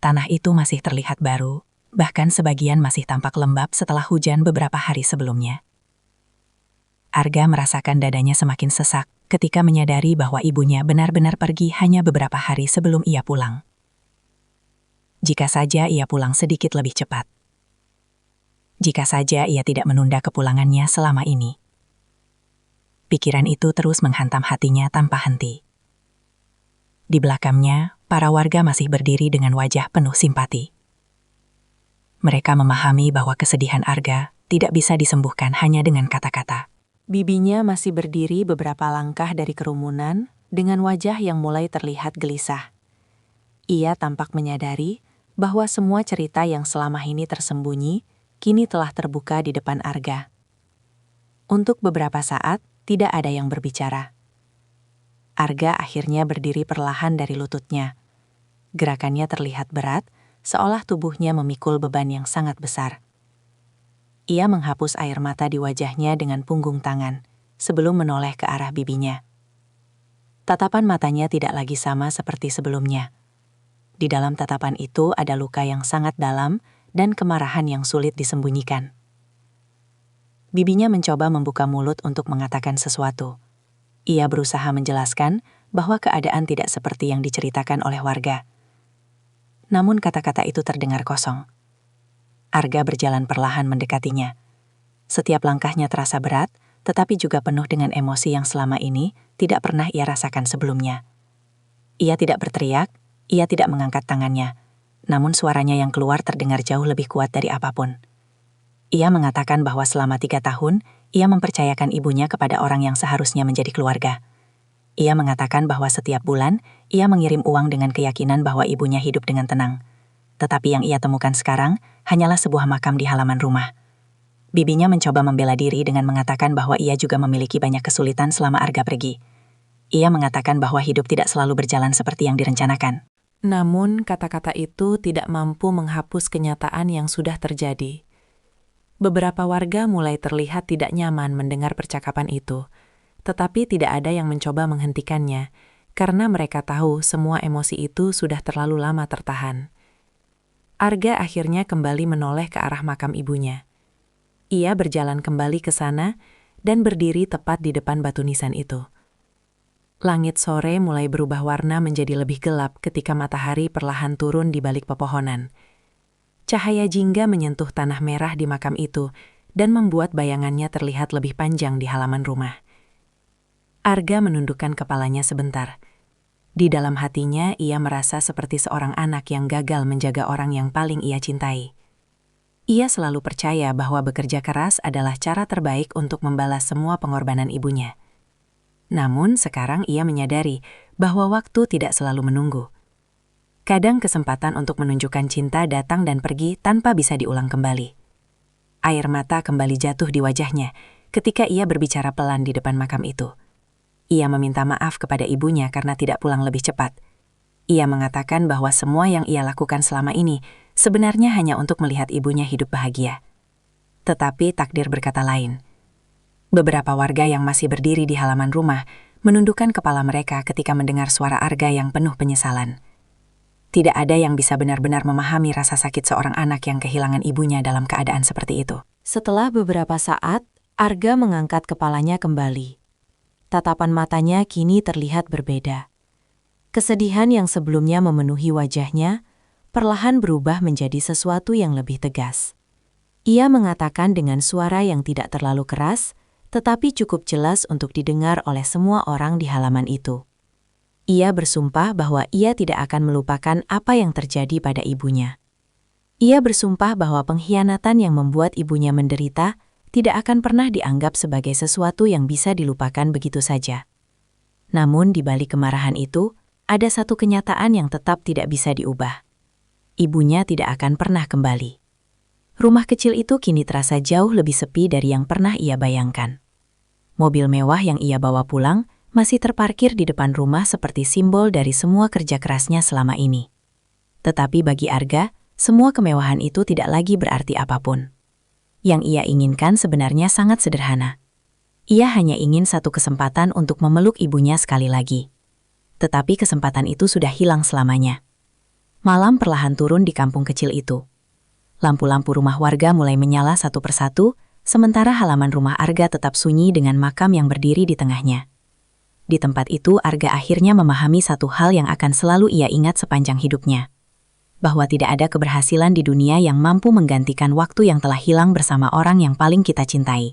Tanah itu masih terlihat baru, bahkan sebagian masih tampak lembab setelah hujan beberapa hari sebelumnya. Arga merasakan dadanya semakin sesak ketika menyadari bahwa ibunya benar-benar pergi hanya beberapa hari sebelum ia pulang. Jika saja ia pulang sedikit lebih cepat. Jika saja ia tidak menunda kepulangannya selama ini. Pikiran itu terus menghantam hatinya tanpa henti. Di belakangnya, para warga masih berdiri dengan wajah penuh simpati. Mereka memahami bahwa kesedihan Arga tidak bisa disembuhkan hanya dengan kata-kata. Bibinya masih berdiri beberapa langkah dari kerumunan dengan wajah yang mulai terlihat gelisah. Ia tampak menyadari bahwa semua cerita yang selama ini tersembunyi kini telah terbuka di depan Arga. Untuk beberapa saat, tidak ada yang berbicara. Arga akhirnya berdiri perlahan dari lututnya. Gerakannya terlihat berat, seolah tubuhnya memikul beban yang sangat besar. Ia menghapus air mata di wajahnya dengan punggung tangan, sebelum menoleh ke arah bibinya. Tatapan matanya tidak lagi sama seperti sebelumnya. Di dalam tatapan itu ada luka yang sangat dalam dan kemarahan yang sulit disembunyikan. Bibinya mencoba membuka mulut untuk mengatakan sesuatu. Ia berusaha menjelaskan bahwa keadaan tidak seperti yang diceritakan oleh warga. Namun kata-kata itu terdengar kosong. Arga berjalan perlahan mendekatinya. Setiap langkahnya terasa berat, tetapi juga penuh dengan emosi yang selama ini tidak pernah ia rasakan sebelumnya. Ia tidak berteriak, ia tidak mengangkat tangannya, namun suaranya yang keluar terdengar jauh lebih kuat dari apapun. Ia mengatakan bahwa selama 3 tahun, ia mempercayakan ibunya kepada orang yang seharusnya menjadi keluarga. Ia mengatakan bahwa setiap bulan, ia mengirim uang dengan keyakinan bahwa ibunya hidup dengan tenang. Tetapi yang ia temukan sekarang, hanyalah sebuah makam di halaman rumah. Bibinya mencoba membela diri dengan mengatakan bahwa ia juga memiliki banyak kesulitan selama Arga pergi. Ia mengatakan bahwa hidup tidak selalu berjalan seperti yang direncanakan. Namun, kata-kata itu tidak mampu menghapus kenyataan yang sudah terjadi. Beberapa warga mulai terlihat tidak nyaman mendengar percakapan itu, tetapi tidak ada yang mencoba menghentikannya, karena mereka tahu semua emosi itu sudah terlalu lama tertahan. Arga akhirnya kembali menoleh ke arah makam ibunya. Ia berjalan kembali ke sana dan berdiri tepat di depan batu nisan itu. Langit sore mulai berubah warna menjadi lebih gelap ketika matahari perlahan turun di balik pepohonan. Cahaya jingga menyentuh tanah merah di makam itu dan membuat bayangannya terlihat lebih panjang di halaman rumah. Arga menundukkan kepalanya sebentar. Di dalam hatinya, ia merasa seperti seorang anak yang gagal menjaga orang yang paling ia cintai. Ia selalu percaya bahwa bekerja keras adalah cara terbaik untuk membalas semua pengorbanan ibunya. Namun sekarang ia menyadari bahwa waktu tidak selalu menunggu. Kadang kesempatan untuk menunjukkan cinta datang dan pergi tanpa bisa diulang kembali. Air mata kembali jatuh di wajahnya ketika ia berbicara pelan di depan makam itu. Ia meminta maaf kepada ibunya karena tidak pulang lebih cepat. Ia mengatakan bahwa semua yang ia lakukan selama ini sebenarnya hanya untuk melihat ibunya hidup bahagia. Tetapi takdir berkata lain. Beberapa warga yang masih berdiri di halaman rumah menundukkan kepala mereka ketika mendengar suara Arga yang penuh penyesalan. Tidak ada yang bisa benar-benar memahami rasa sakit seorang anak yang kehilangan ibunya dalam keadaan seperti itu. Setelah beberapa saat, Arga mengangkat kepalanya kembali. Tatapan matanya kini terlihat berbeda. Kesedihan yang sebelumnya memenuhi wajahnya, perlahan berubah menjadi sesuatu yang lebih tegas. Ia mengatakan dengan suara yang tidak terlalu keras, tetapi cukup jelas untuk didengar oleh semua orang di halaman itu. Ia bersumpah bahwa ia tidak akan melupakan apa yang terjadi pada ibunya. Ia bersumpah bahwa pengkhianatan yang membuat ibunya menderita tidak akan pernah dianggap sebagai sesuatu yang bisa dilupakan begitu saja. Namun di balik kemarahan itu, ada satu kenyataan yang tetap tidak bisa diubah. Ibunya tidak akan pernah kembali. Rumah kecil itu kini terasa jauh lebih sepi dari yang pernah ia bayangkan. Mobil mewah yang ia bawa pulang masih terparkir di depan rumah seperti simbol dari semua kerja kerasnya selama ini. Tetapi bagi Arga, semua kemewahan itu tidak lagi berarti apapun. Yang ia inginkan sebenarnya sangat sederhana. Ia hanya ingin satu kesempatan untuk memeluk ibunya sekali lagi. Tetapi kesempatan itu sudah hilang selamanya. Malam perlahan turun di kampung kecil itu. Lampu-lampu rumah warga mulai menyala satu persatu, sementara halaman rumah Arga tetap sunyi dengan makam yang berdiri di tengahnya. Di tempat itu Arga akhirnya memahami satu hal yang akan selalu ia ingat sepanjang hidupnya. Bahwa tidak ada keberhasilan di dunia yang mampu menggantikan waktu yang telah hilang bersama orang yang paling kita cintai.